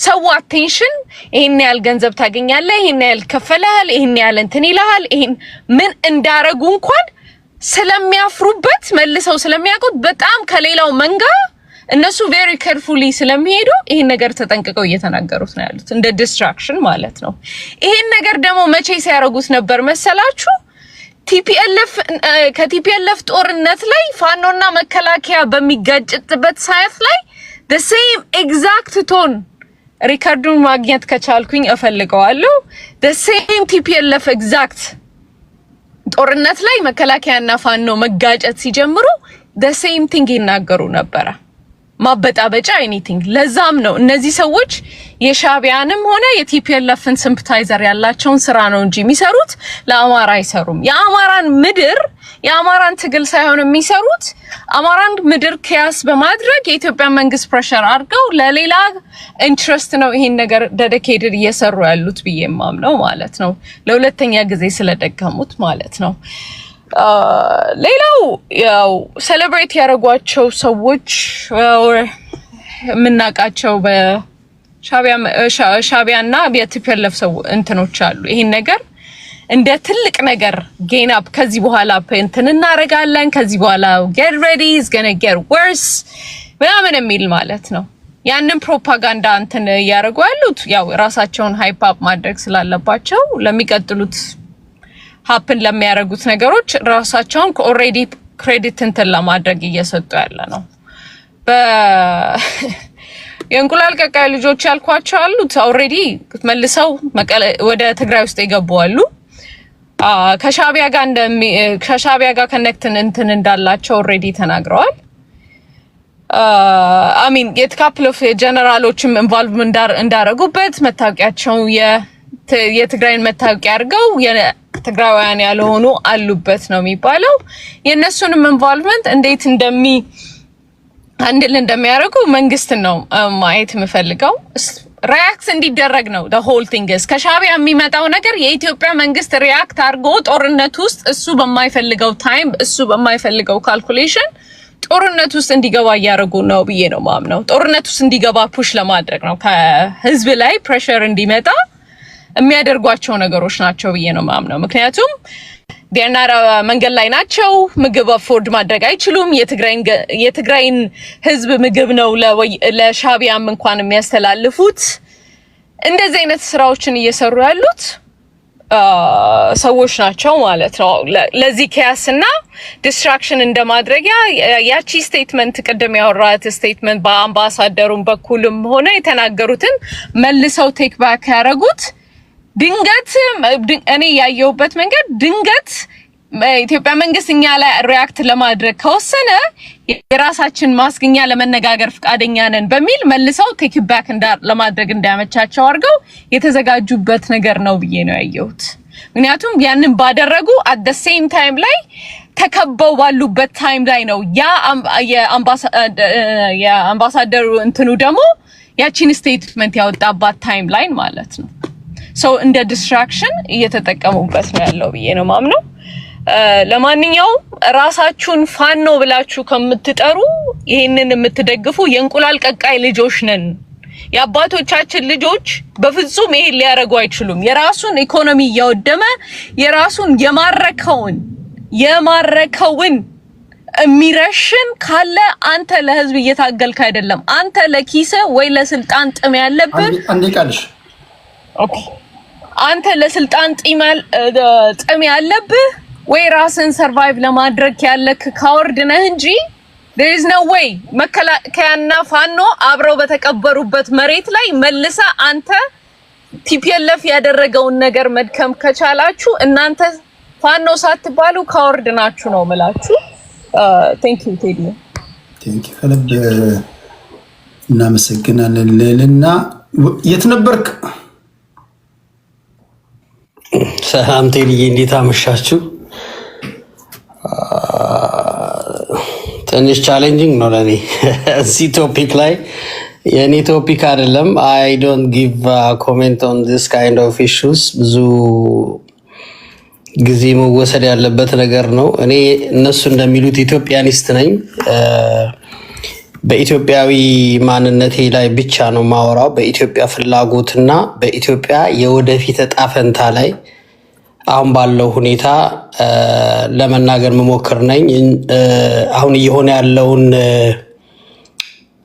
ሰው አቴንሽን ይሄን ያህል ገንዘብ ታገኛለህ፣ ይሄን ያህል ከፈለሃል፣ ይሄን ያህል እንትን ይልሃል። ይሄን ምን እንዳረጉ እንኳን ስለሚያፍሩበት መልሰው ስለሚያውቁት በጣም ከሌላው መንጋ እነሱ ቬሪ ኬርፉሊ ስለሚሄዱ ይሄን ነገር ተጠንቅቀው እየተናገሩት ነው ያሉት፣ እንደ ዲስትራክሽን ማለት ነው። ይሄን ነገር ደግሞ መቼ ሲያረጉት ነበር መሰላችሁ? ቲፒኤልኤፍ ከቲፒኤልኤፍ ጦርነት ላይ ፋኖና መከላከያ በሚጋጭበት ሰዓት ላይ the same exact tone ሪካርዱን ማግኘት ከቻልኩኝ እፈልገዋለሁ። the same TPLF exact ጦርነት ላይ መከላከያና ፋኖ መጋጨት ሲጀምሩ the same thing ይናገሩ ነበር። ማበጣበጫ ኤኒቲንግ። ለዛም ነው እነዚህ ሰዎች የሻቢያንም ሆነ የቲፒኤልኤፍን ሲምፓታይዘር ያላቸውን ስራ ነው እንጂ የሚሰሩት ለአማራ አይሰሩም። የአማራን ምድር የአማራን ትግል ሳይሆን የሚሰሩት አማራን ምድር ኪያስ በማድረግ የኢትዮጵያ መንግስት ፕሬሸር አድርገው ለሌላ ኢንትረስት ነው ይሄን ነገር ዴዲኬትድ እየሰሩ ያሉት ብዬ ማምነው ማለት ነው። ለሁለተኛ ጊዜ ስለደገሙት ማለት ነው። ሌላው ያው ሴሌብሬት ያደረጓቸው ሰዎች የምናውቃቸው በሻቢያና በቲፒኤልኤፍ ሰው እንትኖች አሉ። ይሄን ነገር እንደ ትልቅ ነገር ጌን አፕ ከዚህ በኋላ እንትን እናረጋለን፣ ከዚህ በኋላ get ready is going to get worse ምናምን የሚል ማለት ነው። ያንን ፕሮፓጋንዳ እንትን ያደርጉ ያሉት ያው ራሳቸውን ሃይፕ አፕ ማድረግ ስላለባቸው ለሚቀጥሉት ሀፕን ለሚያደርጉት ነገሮች ራሳቸውን ኦልሬዲ ክሬዲት እንትን ለማድረግ እየሰጡ ያለ ነው። የእንቁላል ቀቃይ ልጆች ያልኳቸው አሉት ኦልሬዲ መልሰው ወደ ትግራይ ውስጥ የገቡ አሉ። ከሻቢያ ጋር ከነክትን እንትን እንዳላቸው ኦልሬዲ ተናግረዋል። አሚን የካፕል ኦፍ ጀነራሎችም ኢንቮልቭ እንዳረጉበት መታወቂያቸው የትግራይን መታወቂያ አድርገው የትግራውያን ያልሆኑ አሉበት ነው የሚባለው። የእነሱንም ኢንቮልቭመንት እንዴት አንድል እንደሚያደርጉ መንግስትን ነው ማየት የምፈልገው። ሪያክት እንዲደረግ ነው the whole thing is ከሻቢያ የሚመጣው ነገር የኢትዮጵያ መንግስት ሪያክት አድርጎ ጦርነት ውስጥ እሱ በማይፈልገው ታይም እሱ በማይፈልገው ካልኩሌሽን ጦርነት ውስጥ እንዲገባ እያደረጉ ነው ብዬ ነው ማምነው። ጦርነት ውስጥ እንዲገባ ፑሽ ለማድረግ ነው ከህዝብ ላይ ፕሬሸር እንዲመጣ የሚያደርጓቸው ነገሮች ናቸው ብዬ ነው ማምነው። ምክንያቱም ዲያናራ መንገድ ላይ ናቸው። ምግብ አፎርድ ማድረግ አይችሉም። የትግራይን ህዝብ ምግብ ነው ለሻቢያም እንኳን የሚያስተላልፉት። እንደዚህ አይነት ስራዎችን እየሰሩ ያሉት ሰዎች ናቸው ማለት ነው። ለዚህ ኪያስና ዲስትራክሽን እንደማድረጊያ ያቺ ስቴትመንት ቅድም ያወራት ስቴትመንት በአምባሳደሩም በኩልም ሆነ የተናገሩትን መልሰው ቴክ ባክ ያደረጉት ድንገት እኔ ያየሁበት መንገድ ድንገት ኢትዮጵያ መንግስት እኛ ላይ ሪያክት ለማድረግ ከወሰነ የራሳችን ማስገኛ ለመነጋገር ፍቃደኛ ነን በሚል መልሰው ቴክ ባክ ለማድረግ እንዳያመቻቸው አድርገው የተዘጋጁበት ነገር ነው ብዬ ነው ያየሁት። ምክንያቱም ያንን ባደረጉ at the same time ላይ ተከበው ባሉበት ታይም ላይ ነው የአምባሳደሩ እንትኑ ደግሞ ያቺን ስቴትመንት ያወጣባት ታይም ላይን ማለት ነው። ሶ እንደ ዲስትራክሽን እየተጠቀሙበት ነው ያለው ብዬ ነው ማምነው። ለማንኛውም ራሳችሁን ፋኖ ብላችሁ ከምትጠሩ ይሄንን የምትደግፉ የእንቁላል ቀቃይ ልጆች ነን። የአባቶቻችን ልጆች በፍጹም ይሄን ሊያረጉ አይችሉም። የራሱን ኢኮኖሚ እያወደመ የራሱን የማረከውን የሚረሽን ካለ አንተ ለህዝብ እየታገልክ አይደለም። አንተ ለኪሰ ወይ ለስልጣን ጥም ያለብህ ኦኬ አንተ ለስልጣን ጥም ያለብህ ወይ ራስን ሰርቫይቭ ለማድረግ ያለክ ካወርድ ነህ እንጂ there is no way መከላከያና ፋኖ አብረው በተቀበሩበት መሬት ላይ መልሰ አንተ ቲፒኤልኤፍ ያደረገውን ነገር መድከም ከቻላችሁ እናንተ ፋኖ ሳትባሉ ካወርድ ናችሁ ነው የምላችሁ። thank you ቴዲ thank you ከልብ እናመሰግናለን። ሌልና የት ነበርክ? ሰላም ቴዲዬ እንዴት አመሻችሁ? ትንሽ ቻሌንጂንግ ነው ለኔ እዚህ ቶፒክ ላይ የኔ ቶፒክ አይደለም። I don't give comment on this kind of issues። ብዙ ጊዜ መወሰድ ያለበት ነገር ነው። እኔ እነሱ እንደሚሉት ኢትዮጵያኒስት ነኝ። በኢትዮጵያዊ ማንነቴ ላይ ብቻ ነው ማወራው። በኢትዮጵያ ፍላጎትና በኢትዮጵያ የወደፊት ዕጣ ፈንታ ላይ አሁን ባለው ሁኔታ ለመናገር መሞከር ነኝ። አሁን እየሆነ ያለውን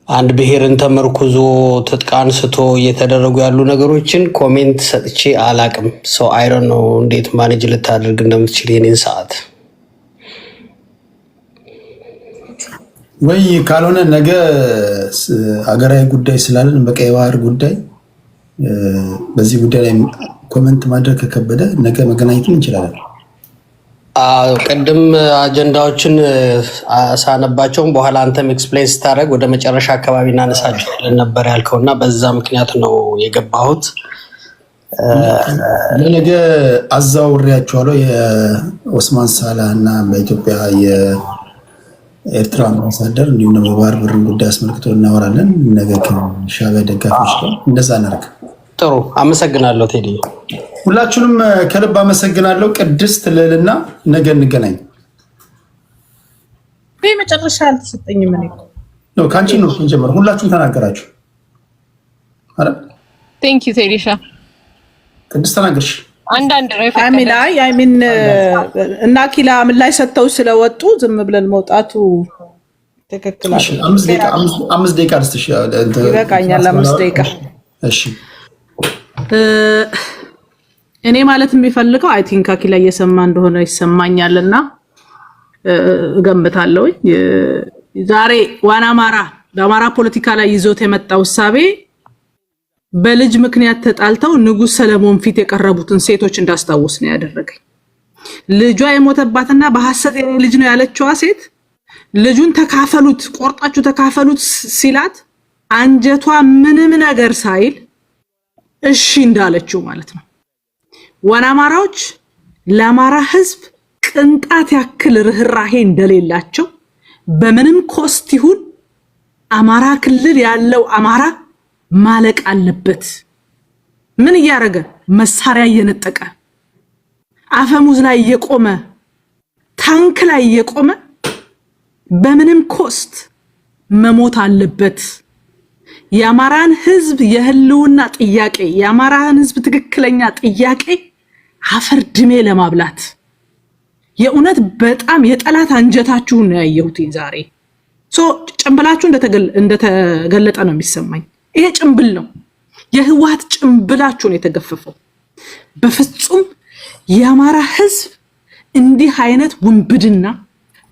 አንድ ብሔርን ተመርኩዞ ትጥቅ አንስቶ እየተደረጉ ያሉ ነገሮችን ኮሜንት ሰጥቼ አላቅም። ሶ አይ ዶንት ኖ እንዴት ማኔጅ ልታደርግ እንደምትችል የኔን ሰዓት ወይ ካልሆነ ነገ አገራዊ ጉዳይ ስላለን በቀይ ባህር ጉዳይ በዚህ ጉዳይ ላይ ኮሜንት ማድረግ ከከበደ ነገ መገናኘት እንችላለን። ቅድም አጀንዳዎችን ሳነባቸውም በኋላ አንተም ኤክስፕሌን ስታደርግ ወደ መጨረሻ አካባቢ እናነሳቸዋለን ነበር ያልከውና በዛ ምክንያት ነው የገባሁት። ለነገ አዛውሬያቸዋለሁ የኦስማን ሳላህ እና በኢትዮጵያ የኤርትራ አምባሳደር እንዲሁም ደግሞ ባህር በር ጉዳይ አስመልክቶ እናወራለን። ነገ ከሻዕቢያ ደጋፊዎች ጋር እንደዛ እናደርግ። ጥሩ አመሰግናለሁ ቴዲ። ሁላችሁንም ከልብ አመሰግናለሁ። ቅድስት ልዕልና ነገ እንገናኝ። በመጨረሻ አልተሰጠኝም ነው ካንቺ ነው እንጀምር። ሁላችሁም ተናገራችሁ አረ ቴንክ ዩ ቴዲሻ። ቅድስት ተናገርሽ። አንዳንድ እና ኪላ ምን ላይ ሰጥተው ስለወጡ ዝም ብለን መውጣቱ ትክክል እሺ 5 ደቂቃ ልስጥሽ ይበቃኛል 5 ደቂቃ እሺ እኔ ማለት የሚፈልገው አይ ቲንክ አኪላ እየሰማ እንደሆነ ይሰማኛልና እገምታለሁ ዛሬ ዋና አማራ በአማራ ፖለቲካ ላይ ይዞት የመጣው ሐሳቤ በልጅ ምክንያት ተጣልተው ንጉስ ሰለሞን ፊት የቀረቡትን ሴቶች እንዳስታውስ ነው ያደረገኝ ልጇ የሞተባትና በሐሰት የኔ ልጅ ነው ያለችዋ ሴት ልጁን ተካፈሉት ቆርጣችሁ ተካፈሉት ሲላት አንጀቷ ምንም ነገር ሳይል እሺ እንዳለችው ማለት ነው ዋና አማራዎች ለአማራ ህዝብ ቅንጣት ያክል ርህራሄ እንደሌላቸው በምንም ኮስት ይሁን አማራ ክልል ያለው አማራ ማለቅ አለበት ምን ያረገ መሳሪያ እየነጠቀ አፈሙዝ ላይ እየቆመ ታንክ ላይ እየቆመ በምንም ኮስት መሞት አለበት የአማራን ህዝብ የህልውና ጥያቄ የአማራን ህዝብ ትክክለኛ ጥያቄ አፈር ድሜ ለማብላት የኡነት በጣም የጠላት አንጀታችሁ ነው ያየሁት ዛሬ ጭምብላችሁ እንደተገለጠ ነው የሚሰማኝ ይሄ ጭምብል ነው የህዋት ጭምብላችሁ ነው የተገፈፈው በፍጹም የአማራ ህዝብ እንዲህ አይነት ወንብድና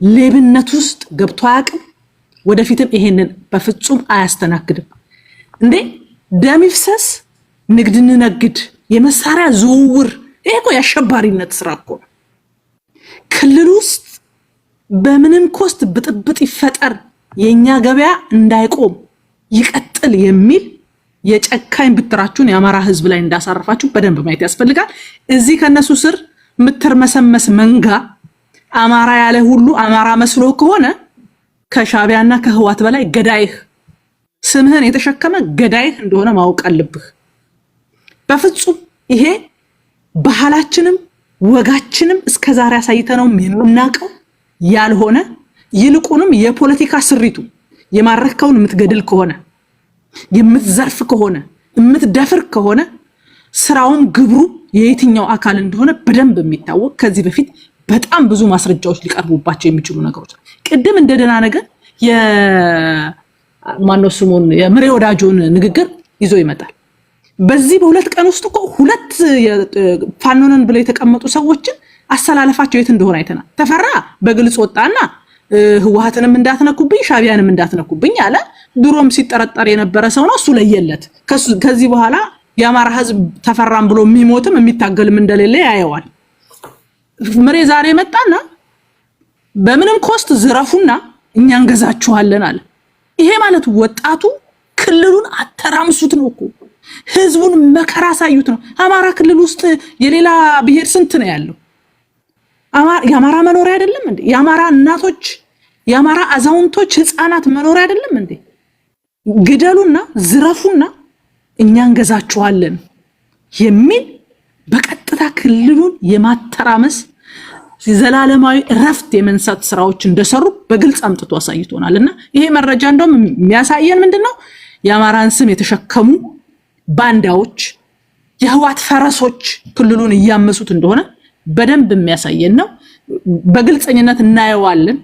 ሌብነት ውስጥ ገብቶ አያውቅም ወደፊትም ይሄንን በፍጹም አያስተናግድም እንዴ ደም ይፍሰስ ንግድ ንነግድ የመሳሪያ ዝውውር ይሄ እኮ ያሸባሪነት ስራ እኮ ክልል ውስጥ በምንም ኮስት ብጥብጥ ይፈጠር የኛ ገበያ እንዳይቆም ይቀጥል የሚል የጨካኝ ብትራችሁን የአማራ ህዝብ ላይ እንዳሳረፋችሁ በደንብ ማየት ያስፈልጋል እዚህ ከነሱ ስር ምትርመሰመስ መንጋ አማራ ያለ ሁሉ አማራ መስሎ ከሆነ ከሻቢያና ከህዋት በላይ ገዳይህ ስምህን የተሸከመ ገዳይህ እንደሆነ ማወቅ አለብህ በፍጹም ይሄ ባህላችንም ወጋችንም እስከዛሬ አሳይተነው የምናቀው ያልሆነ ይልቁንም የፖለቲካ ስሪቱ የማረከውን የምትገድል ከሆነ የምትዘርፍ ከሆነ የምትደፍር ከሆነ ስራውም ግብሩ የየትኛው አካል እንደሆነ በደንብ የሚታወቅ ከዚህ በፊት በጣም ብዙ ማስረጃዎች ሊቀርቡባቸው የሚችሉ ነገሮች ቅድም እንደደና ነገር የማነው ስሙን የምሬ ወዳጆን ንግግር ይዞ ይመጣል በዚህ በሁለት ቀን ውስጥ እኮ ሁለት ፋኖንን ብለው የተቀመጡ ሰዎችን አሰላለፋቸው የት እንደሆነ አይተናል ተፈራ በግልጽ ወጣና ህዋሃትንም እንዳትነኩብኝ ሻቢያንም እንዳትነኩብኝ አለ ድሮም ሲጠረጠር የነበረ ሰው ነው እሱ ለየለት ከዚህ በኋላ የአማራ ህዝብ ተፈራም ብሎ የሚሞትም የሚታገልም እንደሌለ ያየዋል ምሬ ዛሬ መጣና በምንም ኮስት ዝረፉና እኛን ገዛችኋለን አለ ይሄ ማለት ወጣቱ ክልሉን አተራምሱት ነው እኮ ህዝቡን መከራ ሳዩት ነው አማራ ክልል ውስጥ የሌላ ብሄር ስንት ነው ያለው የአማራ መኖሪያ አይደለም እንዴ የአማራ እናቶች የአማራ አዛውንቶች ህፃናት መኖሪያ አይደለም እንዴ ግደሉና ዝረፉና እኛን ገዛችኋለን የሚል በቀጥታ ክልሉን የማተራመስ ዘላለማዊ ረፍት የመንሳት ስራዎች እንደሰሩ በግልጽ አምጥቶ አሳይቶናልና ይሄ መረጃ እንደውም የሚያሳየን ምንድነው የአማራን ስም የተሸከሙ ባንዳዎች የህዋት ፈረሶች ክልሉን ያመሱት እንደሆነ በደንብ የሚያሳየን ነው በግልጽኝነት እናየዋለን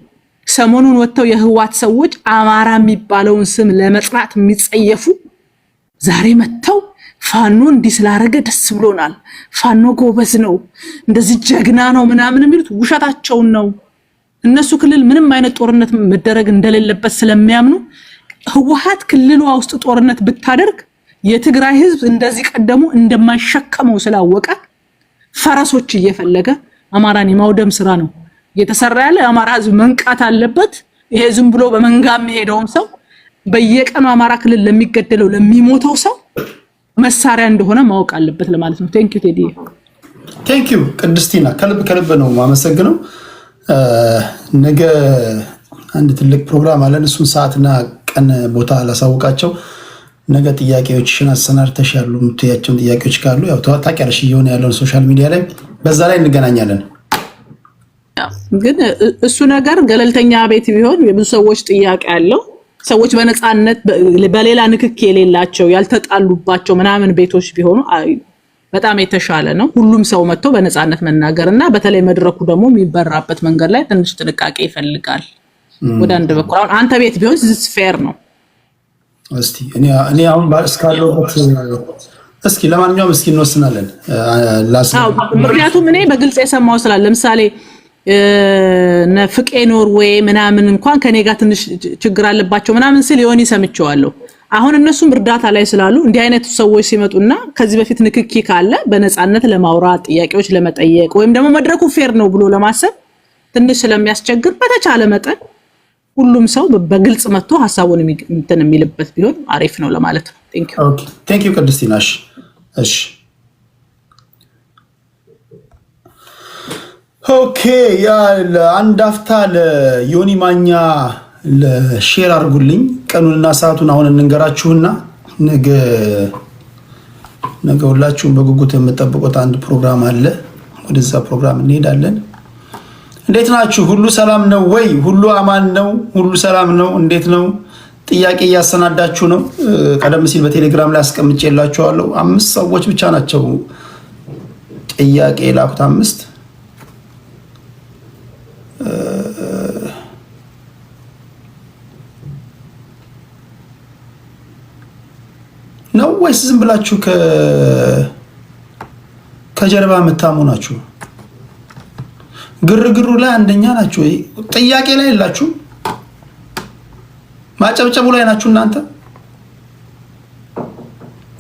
ሰሞኑን ወጥተው የህዋት ሰዎች አማራ የሚባለውን ስም ለመጥራት የሚጸየፉ ዛሬ መጥተው ፋኖ እንዲስላረገ ደስ ብሎናል ፋኖ ጎበዝ ነው እንደዚህ ጀግና ነው ምናምን የሚሉት ውሸታቸውን ነው እነሱ ክልል ምንም አይነት ጦርነት መደረግ እንደሌለበት ስለሚያምኑ ህዋት ክልሉ ውስጥ ጦርነት ብታደርግ የትግራይ ህዝብ እንደዚህ ቀደሙ እንደማይሸከመው ስላወቀ ፈረሶች እየፈለገ አማራን የማውደም ስራ ነው የተሰራ ያለ አማራ ህዝብ መንቃት አለበት ይሄ ዝም ብሎ በመንጋም ሄደውም ሰው በየቀኑ አማራ ክልል ለሚገደለው ለሚሞተው ሰው መሳሪያ እንደሆነ ማወቅ አለበት ለማለት ነው ቴንክ ዩ ቴዲ ቴንክ ዩ ቅድስቲና ከልብ ነው ማመሰግነው ነገ አንድ ትልቅ ፕሮግራም አለን እሱን ሰዓትና ቀን ቦታ ላሳውቃቸው ነገ ጥያቄዎችን አሰናድተሽ ያሉ የምትያቸውን ጥያቄዎች ካሉ ያው ታውቂያለሽ እየሆነ ያለውን ሶሻል ሚዲያ ላይ በዛ ላይ እንገናኛለን ግን እሱ ነገር ገለልተኛ ቤት ቢሆን የብዙ ሰዎች ጥያቄ አለው ሰዎች በነፃነት በሌላ ንክክ የሌላቸው ያልተጣሉባቸው ምናምን ቤቶች ቢሆኑ በጣም የተሻለ ነው ሁሉም ሰው መጥቶ በነፃነት መናገርና በተለይ መድረኩ ደግሞ የሚበራበት መንገድ ላይ ትንሽ ጥንቃቄ ይፈልጋል ወደ አንድ በኩል አሁን አንተ ቤት ቢሆን this fair ነው። እስቲ እኔ አሁን ባስካለሁት እስኪ ለማንኛውም እስኪ እንወስናለን። ምክንያቱም እኔ በግልጽ የሰማው ስላለ ለምሳሌ ነፍቄ ኖርዌይ ምናምን እንኳን ከኔ ጋር ትንሽ ችግር አለባቸው ምናምን ሲል ዮኒ ሰምቼዋለሁ። አሁን እነሱም እርዳታ ላይ ስላሉ እንዲህ አይነት ሰዎች ሲመጡና ከዚህ በፊት ንክኪ ካለ በነፃነት ለማውራት ጥያቄዎች ለመጠየቅ ወይም ደግሞ መድረኩ ፌር ነው ብሎ ለማሰብ ትንሽ ስለሚያስቸግር በተቻለ መጠን ሁሉም ሰው በግልጽ መጥቶ ሐሳቡን እንትን የሚልበት ቢሆን አሪፍ ነው ለማለት ነው። ቴንክ ዩ ቅድስቲናሽ። እሺ ኦኬ ያ አንድ አፍታ ለዮኒ ማኛ ለሼር አድርጉልኝ። ቀኑንና ሰዓቱን አሁን እንንገራችሁና ነገ ሁላችሁም በጉጉት የምትጠብቁት አንድ ፕሮግራም አለ። ወደዛ ፕሮግራም እንሄዳለን። እንዴት ናችሁ? ሁሉ ሰላም ነው ወይ? ሁሉ አማን ነው? ሁሉ ሰላም ነው? እንዴት ነው? ጥያቄ እያሰናዳችሁ ነው? ቀደም ሲል በቴሌግራም ላይ አስቀምጬላችኋለሁ። 5 ሰዎች ብቻ ናቸው ጥያቄ ላኩት። 5 ነው ወይስ ዝም ብላችሁ ከጀርባ የምታሙ ናችሁ? ግርግሩ ላይ አንደኛ ናችሁ። ጥያቄ ላይ የላችሁ፣ ማጨብጨቡ ላይ ናችሁ እናንተ።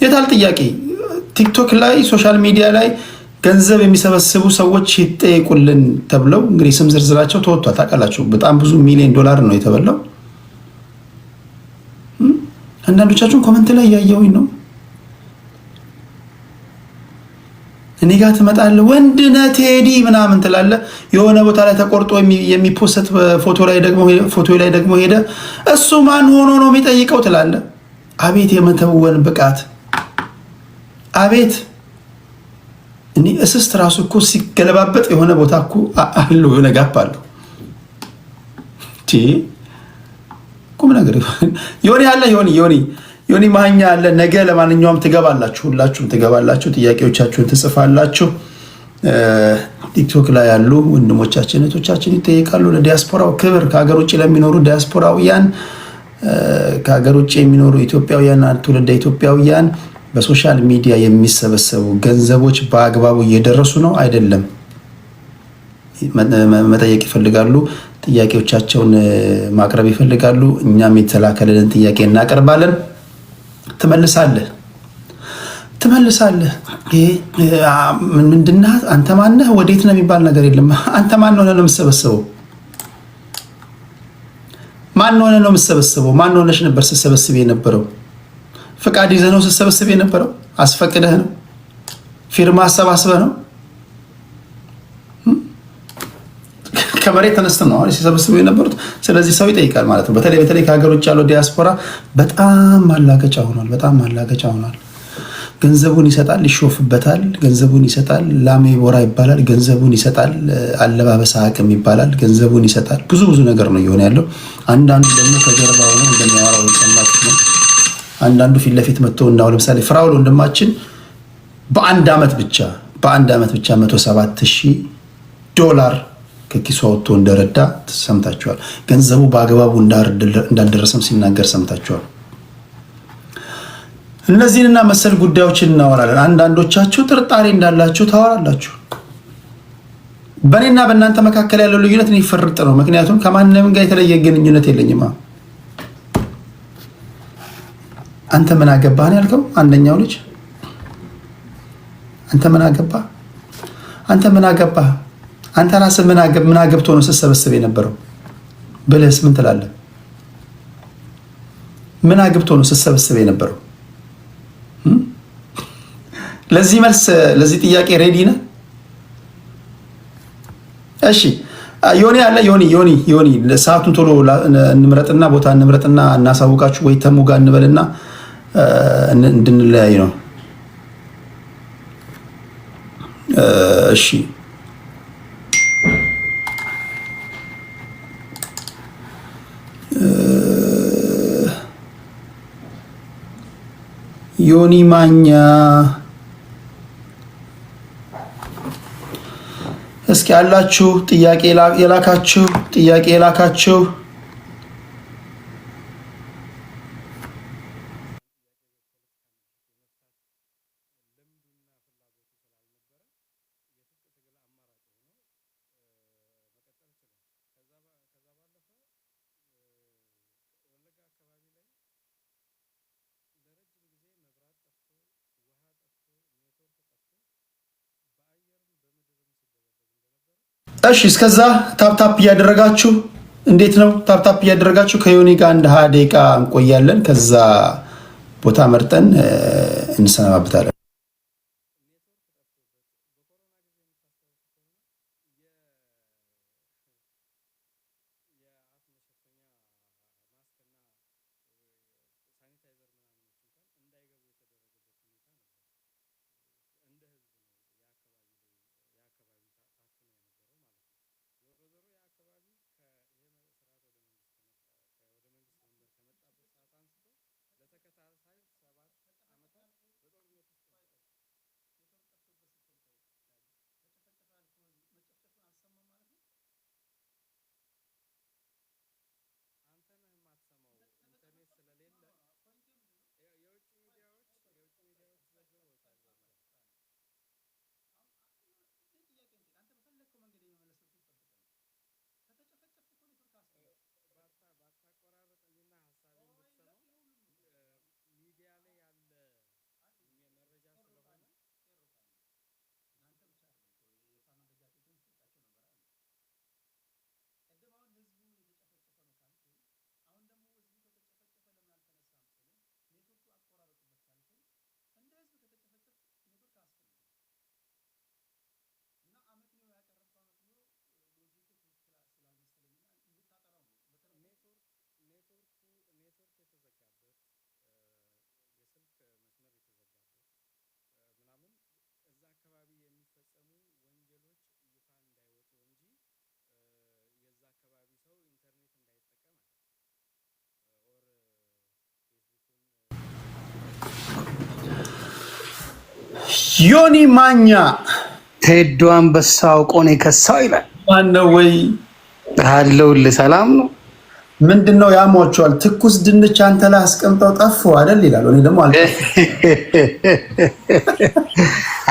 የታል ጥያቄ? ቲክቶክ ላይ ሶሻል ሚዲያ ላይ ገንዘብ የሚሰበስቡ ሰዎች ይጠይቁልን ተብለው እንግዲህ ስም ዝርዝራቸው ተወጥቷል። ታውቃላችሁ በጣም ብዙ ሚሊዮን ዶላር ነው የተበላው። አንዳንዶቻችሁን ኮሜንት ላይ ያየሁኝ ነው። እኔ ጋር ትመጣለህ ወንድነህ ቴዲ ምናምን ትላለህ። የሆነ ቦታ ላይ ተቆርጦ የሚፖስት ፎቶ ላይ ደግሞ ሄደ እሱ ማን ሆኖ ነው የሚጠይቀው ትላለህ። አቤት የመተወን ብቃት! አቤት እኔ እስስት ራሱ እኮ ሲገለባበጥ የሆነ ቦታ እኮ አለው የሆነ ጋፕ አለው። ቁም ነገር ዮኒ አለ ዮኒ ማኛ አለ። ነገ ለማንኛውም ትገባላችሁ፣ ሁላችሁም ትገባላችሁ፣ ጥያቄዎቻችሁን ትጽፋላችሁ። ቲክቶክ ላይ ያሉ ወንድሞቻችን እህቶቻችን ይጠይቃሉ። ለዲያስፖራው ክብር፣ ከሀገር ውጭ ለሚኖሩ ዲያስፖራውያን፣ ከሀገር ውጭ የሚኖሩ ኢትዮጵያውያን፣ ትውልደ ኢትዮጵያውያን በሶሻል ሚዲያ የሚሰበሰቡ ገንዘቦች በአግባቡ እየደረሱ ነው አይደለም መጠየቅ ይፈልጋሉ። ጥያቄዎቻቸውን ማቅረብ ይፈልጋሉ። እኛም የተላከልን ጥያቄ እናቀርባለን። ትመልሳለህ። ምንድነው? አንተ ማነህ? ወዴት ነው የሚባል ነገር የለም። አንተ ማን ሆነህ ነው የምትሰበስበው? ማን ሆነህ ነው የምትሰበስበው? ማን ሆነሽ ነበር ስትሰበስብ የነበረው? ፍቃድ ይዘህ ነው ስትሰበስብ የነበረው? አስፈቅደህ ነው? ፊርማ አሰባስበህ ነው? ከመሬት ተነስተን ነው ሲሰበስቡ የነበሩት። ስለዚህ ሰው ይጠይቃል ማለት ነው። በተለይ ከሀገር ውጭ ያለው ዲያስፖራ በጣም ማላገጫ ሆኗል። ገንዘቡን ይሰጣል፣ ይሾፍበታል። ገንዘቡን ይሰጣል፣ ላሜ ቦራ ይባላል። ገንዘቡን ይሰጣል፣ አለባበስ አቅም ይባላል። ገንዘቡን ይሰጣል። ብዙ ነገር ነው እየሆነ ያለው። አንዳንዱ ደግሞ ከጀርባ ሆኖ እንደሚያወራው ይሰማችሁ ነው። አንዳንዱ ፊት ለፊት መጥቶ እንዳው ለምሳሌ ፍራውል ወንድማችን በአንድ ዓመት ብቻ $107,000 ከኪሱ አውጥቶ እንደረዳ ሰምታችኋል። ገንዘቡ በአግባቡ እንዳልደረሰም ሲናገር ሰምታችኋል። እነዚህንና መሰል ጉዳዮችን እናወራለን። አንዳንዶቻችሁ ጥርጣሬ እንዳላችሁ ታወራላችሁ። በእኔና በእናንተ መካከል ያለው ልዩነት እኔ ፍርጥ ነው። ምክንያቱም ከማንም ጋር የተለየ ግንኙነት የለኝም። አንተ ምን አገባህ ነው ያልከው? አንደኛው ልጅ አንተ ምን አገባህ? አንተ ራስህ ምን አገብቶ ነው ስትሰበስብ የነበረው ብለህስ ምን ትላለህ? ምን አገብቶ ነው ስትሰበስብ የነበረው? ለዚህ መልስ ለዚህ ጥያቄ ሬዲ ነህ? እሺ ዮኒ አለ። ዮኒ ሰዓቱን ቶሎ እንምረጥና ቦታ እንምረጥና እናሳውቃችሁ። ወይ ተሙ ጋር እንበልና እንድንለያይ ነው። እሺ ዮኒ ማኛ እስኪ ያላችሁ ጥያቄ የላካችሁ እሺ እስከዛ ታፕታፕ እያደረጋችሁ እንዴት ነው? ታፕታፕ እያደረጋችሁ ከዮኒ ጋር አንድ 20 ደቂቃ እንቆያለን። ከዛ ቦታ መርጠን እንሰናበታለን። ዮኒ ማኛ ቴዶ አንበሳው ቆኔ ከሳው ይላል። ማነው ወይ አለውልህ ሰላም ነው። ምንድነው ያሟቸዋል? ትኩስ ድንች አንተ ላይ አስቀምጠው ጠፉ አይደል ይላል። እኔ ደግሞ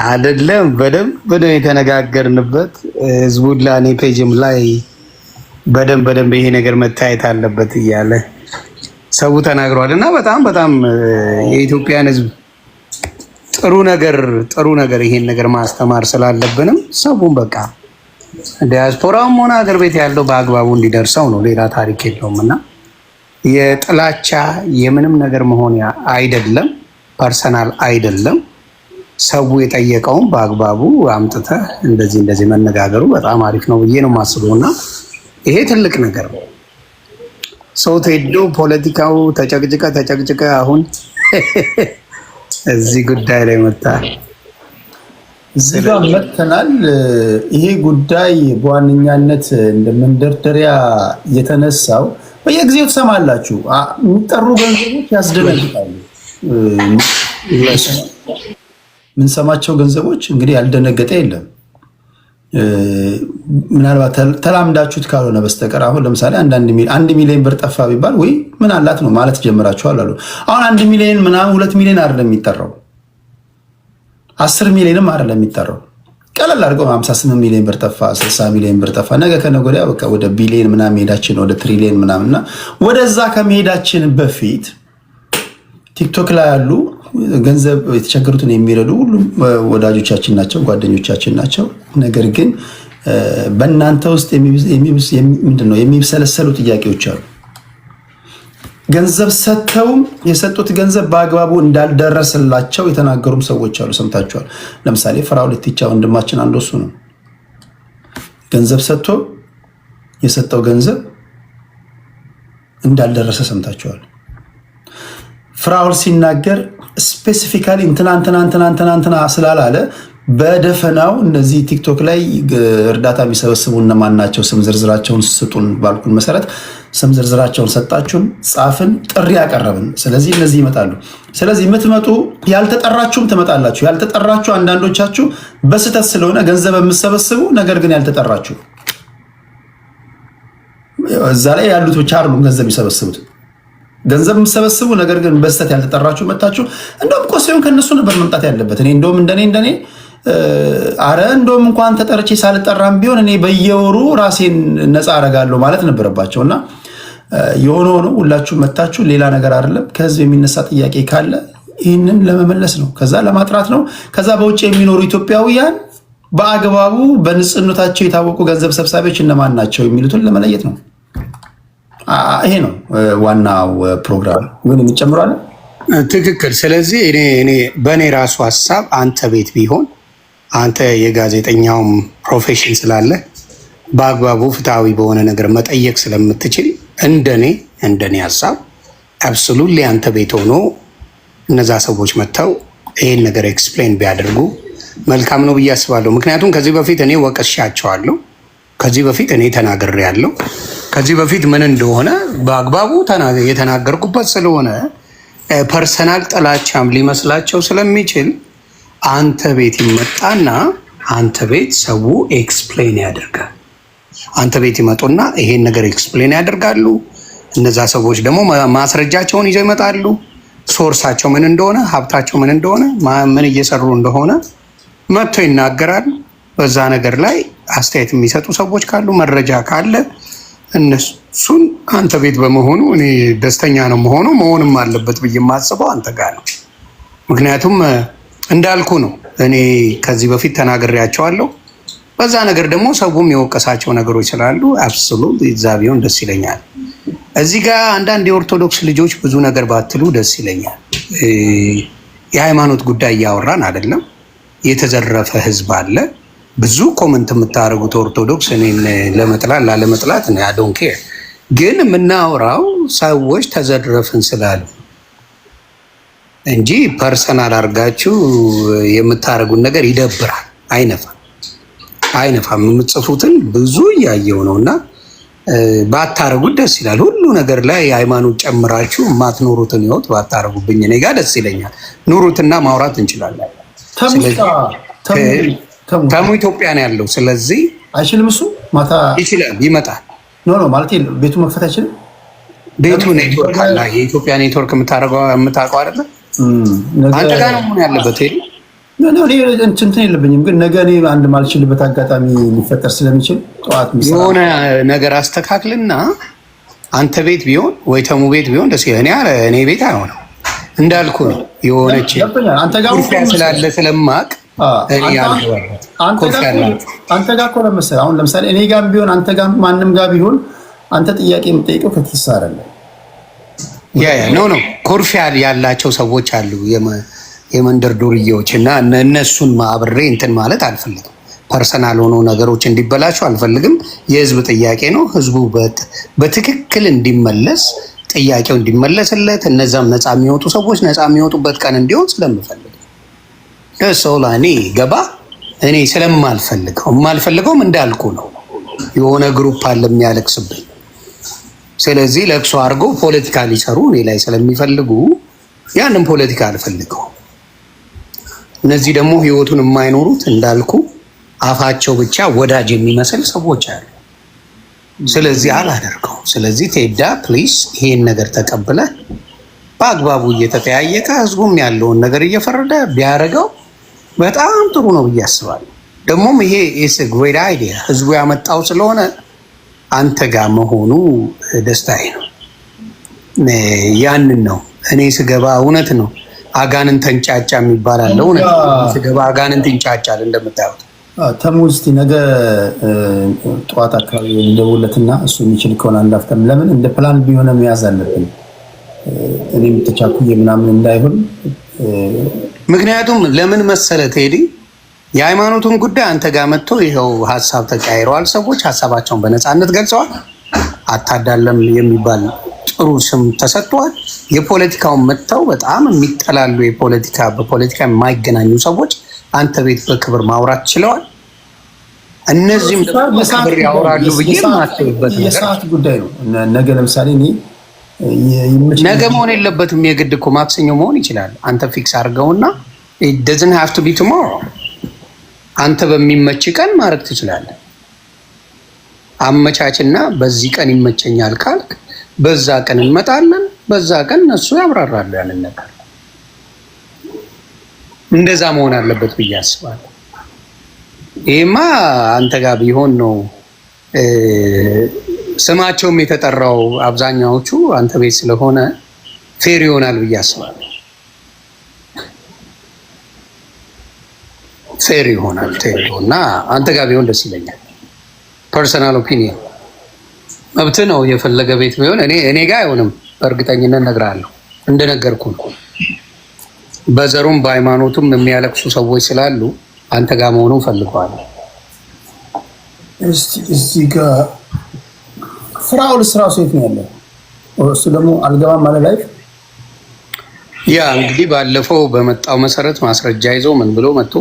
አይደለም በደንብ ነው የተነጋገርንበት። ህዝቡላ እኔ ፔጅም ላይ በደንብ ይሄ ነገር መታየት አለበት እያለ ሰው ተናግሯል። እና በጣም የኢትዮጵያን ህዝብ ጥሩ ነገር ይሄን ነገር ማስተማር ስላለብንም ሰውን በቃ ዲያስፖራውም ሆነ ሀገር ቤት ያለው በአግባቡ እንዲደርሰው ነው። ሌላ ታሪክ የለውም። እና የጥላቻ የምንም ነገር መሆን አይደለም፣ ፐርሰናል አይደለም። ሰው የጠየቀውን በአግባቡ አምጥተህ እንደዚህ መነጋገሩ በጣም አሪፍ ነው ብዬ ነው የማስበው። እና ይሄ ትልቅ ነገር ነው። ሰው ቴዶ ፖለቲካው ተጨቅጭቀ አሁን እዚህ ጉዳይ ላይ እዚህ ጋር መጥተናል። ይሄ ጉዳይ በዋነኛነት እንደ መንደርደሪያ የተነሳው በየጊዜው ትሰማላችሁ፣ የሚጠሩ ገንዘቦች ያስደነግጣሉ። የምንሰማቸው ገንዘቦች እንግዲህ ያልደነገጠ የለም። ምናልባት ተላምዳችሁት ካልሆነ በስተቀር አሁን ለምሳሌ 1 ሚሊዮን ብር ጠፋ ቢባል ወይ ምን አላት ነው ማለት ጀምራችኋል አሉ። አሁን 1 ሚሊዮን ምናምን 2 ሚሊዮን አይደለም የሚጠራው፣ 10 ሚሊዮንም አይደለም የሚጠራው። ቀለል አድርገው 58 ሚሊዮን ብር ጠፋ፣ 60 ሚሊዮን ብር ጠፋ። ነገ ከነገ ወዲያ በቃ ወደ ቢሊዮን ምናምን መሄዳችን ወደ ትሪሊዮን ምናምንና ወደዛ ከመሄዳችን በፊት ቲክቶክ ላይ ያሉ ገንዘብ የተቸገሩትን የሚረዱ ሁሉም ወዳጆቻችን ናቸው፣ ጓደኞቻችን ናቸው። ነገር ግን በእናንተ ውስጥ የሚብሰለሰሉ ጥያቄዎች አሉ። ገንዘብ ሰጥተውም የሰጡት ገንዘብ በአግባቡ እንዳልደረሰላቸው የተናገሩም ሰዎች አሉ። ሰምታችኋል። ለምሳሌ ፍራኦል ኢቲቻ ወንድማችን አንዱ እሱ ነው። ገንዘብ ሰጥቶ የሰጠው ገንዘብ እንዳልደረሰ ሰምታችኋል። ፍራኦል ሲናገር ስፔሲፊካሊ እንትና ስላላለ በደፈናው እነዚህ ቲክቶክ ላይ እርዳታ የሚሰበስቡ እነማን ናቸው ስም ዝርዝራቸውን ስጡን ባልኩን መሰረት ስም ዝርዝራቸውን ሰጣችሁን፣ ጻፍን፣ ጥሪ ያቀረብን። ስለዚህ እነዚህ ይመጣሉ። ስለዚህ የምትመጡ ያልተጠራችሁም ትመጣላችሁ። ያልተጠራችሁ አንዳንዶቻችሁ በስህተት ስለሆነ ገንዘብ የምትሰበስቡ ነገር ግን ያልተጠራችሁ እዛ ላይ ያሉት ብቻ አይደሉም ገንዘብ የሚሰበስቡት። ገንዘብ የምትሰበስቡ ነገር ግን በስህተት ያልተጠራችሁ መጣችሁ። እንደውም እኮ ሲሆን ከነሱ ነበር መምጣት ያለበት። እኔ እንደውም እንደኔ አረ እንደውም እንኳን ተጠርቼ ሳልጠራም ቢሆን እኔ በየወሩ ራሴን ነፃ አረጋለሁ ማለት ነበረባቸው። እና የሆነ ሆኖ ሁላችሁ መጣችሁ። ሌላ ነገር አይደለም። ከህዝብ የሚነሳ ጥያቄ ካለ ይህንን ለመመለስ ነው፣ ከዛ ለማጥራት ነው። ከዛ በውጭ የሚኖሩ ኢትዮጵያውያን በአግባቡ በንጽህናቸው የታወቁ ገንዘብ ሰብሳቢዎች እነማን ናቸው የሚሉትን ለመለየት ነው። ይሄ ነው ዋናው ፕሮግራም። ምን እንጨምራለን? ትክክል። ስለዚህ እኔ በእኔ ራሱ ሀሳብ አንተ ቤት ቢሆን አንተ የጋዜጠኛውም ፕሮፌሽን ስላለ በአግባቡ ፍትሐዊ በሆነ ነገር መጠየቅ ስለምትችል እንደኔ ሀሳብ አብሶሉትሊ አንተ ቤት ሆኖ እነዛ ሰዎች መጥተው ይህን ነገር ኤክስፕሌን ቢያደርጉ መልካም ነው ብዬ አስባለሁ። ምክንያቱም ከዚህ በፊት እኔ ወቅሻቸዋለሁ፣ ከዚህ በፊት እኔ ተናግሬያለሁ። ከዚህ በፊት ምን እንደሆነ በአግባቡ የተናገርኩበት ስለሆነ ፐርሰናል ጥላቻም ሊመስላቸው ስለሚችል አንተ ቤት ይመጣና አንተ ቤት ሰው ኤክስፕሌን ያደርጋል። አንተ ቤት ይመጡና ይሄን ነገር ኤክስፕሌን ያደርጋሉ። እነዛ ሰዎች ደግሞ ማስረጃቸውን ይዘው ይመጣሉ። ሶርሳቸው ምን እንደሆነ፣ ሀብታቸው ምን እንደሆነ፣ ምን እየሰሩ እንደሆነ መጥተው ይናገራሉ። በዛ ነገር ላይ አስተያየት የሚሰጡ ሰዎች ካሉ፣ መረጃ ካለ እነሱን አንተ ቤት በመሆኑ እኔ ደስተኛ ነው መሆንም አለበት ብዬ የማስበው አንተ ጋር ነው። ምክንያቱም እንዳልኩ ነው፣ እኔ ከዚህ በፊት ተናግሬያቸዋለሁ። በዛ ነገር ደግሞ ሰውም የወቀሳቸው ነገሮች ስላሉ አብሶሉት እዛ ቢሆን ደስ ይለኛል። እዚህ ጋር አንዳንድ የኦርቶዶክስ ልጆች ብዙ ነገር ባትሉ ደስ ይለኛል። የሃይማኖት ጉዳይ እያወራን አይደለም። የተዘረፈ ህዝብ አለ። ብዙ ኮመንት የምታደርጉት ኦርቶዶክስ እኔን ለመጥላት ላለመጥላት አይ ዶንት ኬር፣ ግን የምናወራው ሰዎች ተዘረፍን ስላሉ እንጂ ፐርሰናል አድርጋችሁ የምታደርጉን ነገር ይደብራል። አይነፋም። የምትጽፉትን ብዙ እያየው ነው እና ባታረጉት ደስ ይላል። ሁሉ ነገር ላይ ሃይማኖት ጨምራችሁ የማትኖሩትን ህይወት ባታረጉብኝ እኔ ጋር ደስ ይለኛል። ኑሩትና ማውራት እንችላለን። ተሙ ኢትዮጵያ ነው ያለው። ስለዚህ አይችልም፣ እሱ ማታ ይችላል፣ ይመጣል። ኖ ማለት ቤቱ መክፈት አይችልም። ቤቱ ኔትወርክ አለ። የኢትዮጵያ ኔትወርክ የምታውቀው አይደለ? አንተ ጋር ነው ምን ያለበት ሄዱ እንትን የለብኝም፣ ግን ነገ እኔ አንድ ማልችልበት አጋጣሚ ሊፈጠር ስለሚችል ጠዋት የሆነ ነገር አስተካክልና አንተ ቤት ቢሆን ወይ ተሙ ቤት ቢሆን ደስ ይለኛል። እኔ ቤት አይሆንም እንዳልኩ ነው። የሆነች ኩርፊያ ስላለ ስለማቅ አንተ ጋር እኮ ለመሰለህ አሁን ለምሳሌ እኔ ጋር ቢሆን አንተ ጋር ማንም ጋር ቢሆን አንተ ጥያቄ የምጠይቀው ከኪስ አይደለም። ኖ ኩርፊያ ያላቸው ሰዎች አሉ፣ የመንደር ዱርዬዎች እና እነሱን አብሬ እንትን ማለት አልፈልግም። ፐርሰናል ሆኖ ነገሮች እንዲበላሹ አልፈልግም። የህዝብ ጥያቄ ነው። ህዝቡ በትክክል እንዲመለስ፣ ጥያቄው እንዲመለስለት፣ እነዛም ነፃ የሚወጡ ሰዎች ነፃ የሚወጡበት ቀን እንዲሆን ስለምፈልግ ሰውላ እኔ ገባ እኔ የማልፈልገውም እንዳልኩ ነው። የሆነ ግሩፕ አለ የሚያለቅስብኝ። ስለዚህ ለቅሶ አድርገው ፖለቲካ ሊሰሩ እኔ ላይ ስለሚፈልጉ ያንን ፖለቲካ አልፈልገው። እነዚህ ደግሞ ህይወቱን የማይኖሩት እንዳልኩ አፋቸው ብቻ ወዳጅ የሚመስል ሰዎች አሉ። ስለዚህ አላደርገው። ስለዚህ ቴዳ ፕሊስ ይሄን ነገር ተቀብለ በአግባቡ እየተጠያየቀ ህዝቡም ያለውን ነገር እየፈረደ ቢያደርገው በጣም ጥሩ ነው ብዬ አስባለሁ። ደግሞም ይሄ ኢስ ግሬት አይዲያ ህዝቡ ያመጣው ስለሆነ አንተ ጋር መሆኑ ደስታዬ ነው። ያንን ነው እኔ ስገባ እውነት ነው አጋንን ተንጫጫ የሚባል አለ። እውነት ስገባ አጋንን ተንጫጫል እንደምታዩት። ተሙ እስኪ ነገ ጠዋት አካባቢ እንደውለትና እሱ የሚችል ከሆነ አንዳፍተም ለምን እንደ ፕላን ቢሆነ መያዝ አለብን። እኔም ተቻኩዬ ምናምን እንዳይሆን። ምክንያቱም ለምን መሰለ ቴዲ የሃይማኖቱን ጉዳይ አንተ ጋር መጥቶ ይኸው ሀሳብ ተቀያይረዋል። ሰዎች ሀሳባቸውን በነፃነት ገልጸዋል። አታዳለም የሚባል ጥሩ ስም ተሰጥቷል። የፖለቲካውን መጥተው በጣም የሚጠላሉ በፖለቲካ የማይገናኙ ሰዎች አንተ ቤት በክብር ማውራት ችለዋል። እነዚህም በክብር ያወራሉ ብዬ ማስብበት የሰዓት ጉዳይ ነው። ነገ ለምሳሌ ነገ መሆን የለበትም። የግድ እኮ ማክሰኞ መሆን ይችላል። አንተ ፊክስ አድርገውና it doesn't have to be tomorrow። አንተ በሚመች ቀን ማድረግ ትችላለህ። አመቻችና በዚህ ቀን ይመቸኛል ካልክ በዛ ቀን እንመጣለን። በዛ ቀን እነሱ ያብራራሉ ያንን ነገር። እንደዛ መሆን አለበት ብዬ አስባለሁ። ይሄማ አንተ ጋር ቢሆን ነው ስማቸውም የተጠራው አብዛኛዎቹ አንተ ቤት ስለሆነ ፌር ይሆናል ብዬ አስባለሁ። ፌር ይሆናል እና አንተ ጋር ቢሆን ደስ ይለኛል። ፐርሰናል ኦፒኒየን መብት ነው። የፈለገ ቤት ቢሆን እኔ ጋር አይሆንም። በእርግጠኝነት እነግርሃለሁ። እንደነገርኩ ነው። በዘሩም በሃይማኖቱም የሚያለቅሱ ሰዎች ስላሉ አንተ ጋር መሆኑን ፈልገዋለሁ። እዚህ ጋር ፍራውልስ ራሱ የት ነው ያለው? እሱ ደግሞ አልገባም ማለት ላይ ያ እንግዲህ ባለፈው በመጣው መሰረት ማስረጃ ይዞ ምን ብሎ መጥቶ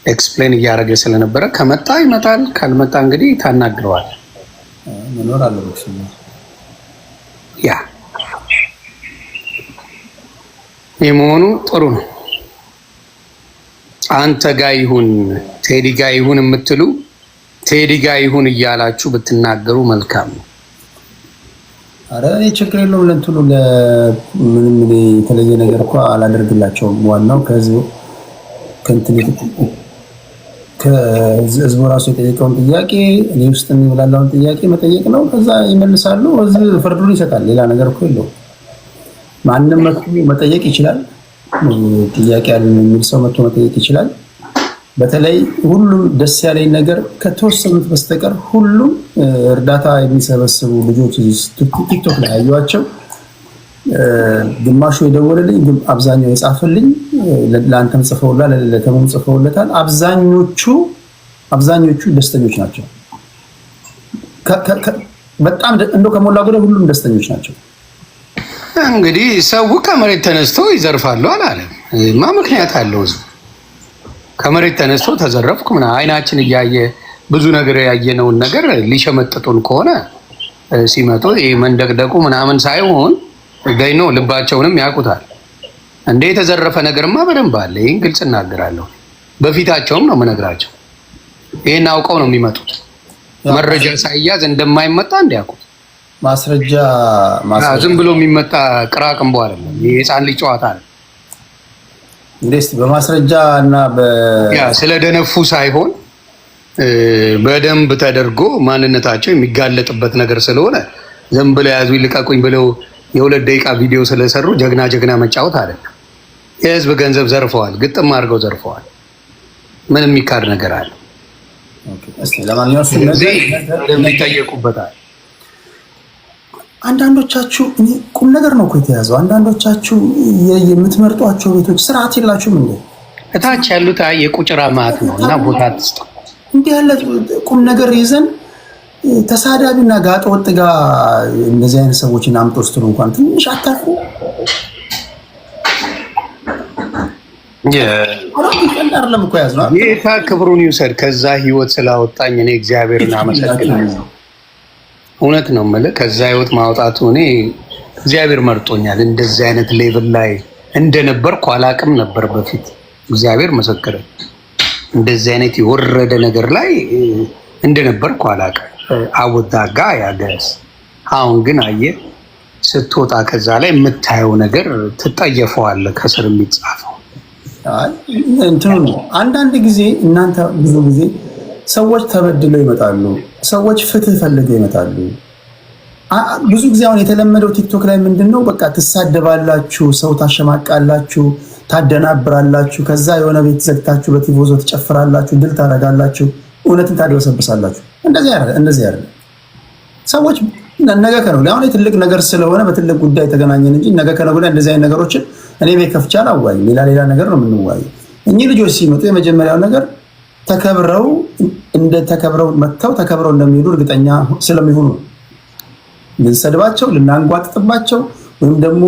ኤክስፕሌን እያደረገ ስለነበረ ከመጣ ይመጣል፣ ካልመጣ እንግዲህ ታናግረዋል። መኖር አለበት። ያ የመሆኑ ጥሩ ነው። አንተ ጋር ይሁን ቴዲ ጋር ይሁን የምትሉ ቴዲ ጋር ይሁን እያላችሁ ብትናገሩ መልካም ነው። አረ እኔ ችግር የለውም። ለእንትኑ ምንም የተለየ ነገር እኮ አላደርግላቸውም። ዋናው ከህዝቡ ራሱ የጠየቀውን ጥያቄ እኔ ውስጥ የሚብላላውን ጥያቄ መጠየቅ ነው። ከዛ ይመልሳሉ፣ ህዝብ ፍርዱን ይሰጣል። ሌላ ነገር እኮ የለውም። ማንም መጥቶ መጠየቅ ይችላል። ጥያቄ ያለን የሚል ሰው መጥቶ መጠየቅ ይችላል። በተለይ ሁሉም ደስ ያለኝ ነገር ከተወሰኑት በስተቀር ሁሉም እርዳታ የሚሰበስቡ ልጆች ቲክቶክ ላይ ያዩዋቸው፣ ግማሹ የደወለልኝ፣ አብዛኛው የጻፈልኝ፣ ለአንተም ጽፈውላ ለተሙም ጽፈውለታል። አብዛኞቹ ደስተኞች ናቸው። በጣም እንደው ከሞላ ጎደል ሁሉም ደስተኞች ናቸው። እንግዲህ ሰው ከመሬት ተነስቶ ይዘርፋሉ አላለም። ምክንያት አለው። ህዝቡ ከመሬት ተነስቶ ተዘረፍኩ ምናምን አይናችን እያየ ብዙ ነገር ያየነውን ነገር ሊሸመጥጡን ከሆነ ሲመጡ ይሄ መንደቅደቁ ምናምን ሳይሆን ገይኖ ልባቸውንም ያውቁታል። እንደ የተዘረፈ ነገርማ በደንብ አለ። ይህን ግልጽ እናገራለሁ። በፊታቸውም ነው የምነግራቸው። ይህን አውቀው ነው የሚመጡት። መረጃ ሳይያዝ እንደማይመጣ እንዲያውቁት። ማስረጃ ዝም ብሎ የሚመጣ ቅራቅንቦ አይደለም። የህፃን ልጅ ጨዋታ ነው። እንዴት በማስረጃ እና ስለደነፉ ሳይሆን በደንብ ተደርጎ ማንነታቸው የሚጋለጥበት ነገር ስለሆነ ዝም ብለው ያዙ ይልቀቁኝ ብለው የ2 ደቂቃ ቪዲዮ ስለሰሩ ጀግና መጫወት አይደለም። የህዝብ ገንዘብ ዘርፈዋል፣ ግጥም አድርገው ዘርፈዋል። ምን የሚካድ ነገር አለ? ለማንኛውም ይጠየቁበታል። አንዳንዶቻችሁ ቁም ነገር ነው እኮ የተያዘው። አንዳንዶቻችሁ የምትመርጧቸው ቤቶች ስርዓት የላችሁም እንዴ? እታች ያሉት የቁጭራ ማት ነው እና ቦታ አትስጡ። እንዲህ ያለ ቁም ነገር ይዘን ተሳዳቢና ጋጠ ወጥ ጋር እንደዚህ አይነት ሰዎችን አምጦ ስትሉ እንኳን ትንሽ አታርፉ። አይደለም እኮ ያዝነው። ጌታ ክብሩን ይውሰድ። ከዛ ህይወት ስላወጣኝ እኔ እግዚአብሔርን አመሰግናለሁ። እውነት ነው የምልህ። ከዛ ህይወት ማውጣቱ እኔ እግዚአብሔር መርጦኛል። እንደዚህ አይነት ሌቭል ላይ እንደነበርኩ አላቅም ነበር በፊት። እግዚአብሔር መሰከረ። እንደዚህ አይነት የወረደ ነገር ላይ እንደነበርኩ አላቅም። አወዳጋ ያገስ አሁን ግን አየህ ስትወጣ ከዛ ላይ የምታየው ነገር ትጠየፈዋለህ። ከስር የሚጻፈው እንትኑ ነው። አንዳንድ ጊዜ እናንተ ብዙ ጊዜ ሰዎች ተበድለው ይመጣሉ። ሰዎች ፍትህ ፈልገው ይመጣሉ። ብዙ ጊዜ አሁን የተለመደው ቲክቶክ ላይ ምንድነው? በቃ ትሳደባላችሁ፣ ሰው ታሸማቃላችሁ፣ ታደናብራላችሁ፣ ከዛ የሆነ ቤት ዘግታችሁ በቲቮዞ ትጨፍራላችሁ፣ ድል ታደርጋላችሁ፣ እውነትን ታደበሰብሳላችሁ። እንደዚህ አይደለም። ሰዎች ነገ ከነገ ወዲያ አሁን ትልቅ ነገር ስለሆነ በትልቅ ጉዳይ ተገናኘን እንጂ ነገ ከነገ ወዲያ እንደዚህ አይነት ነገሮችን እኔ ቤት ከፍቼ አላዋይም። ሌላ ነገር ነው የምንዋየው። እኚህ ልጆች ሲመጡ የመጀመሪያው ነገር ተከብረው መጥተው ተከብረው እንደሚሄዱ እርግጠኛ ስለሚሆኑ ልንሰድባቸው፣ ልናንጓጥጥባቸው ወይም ደግሞ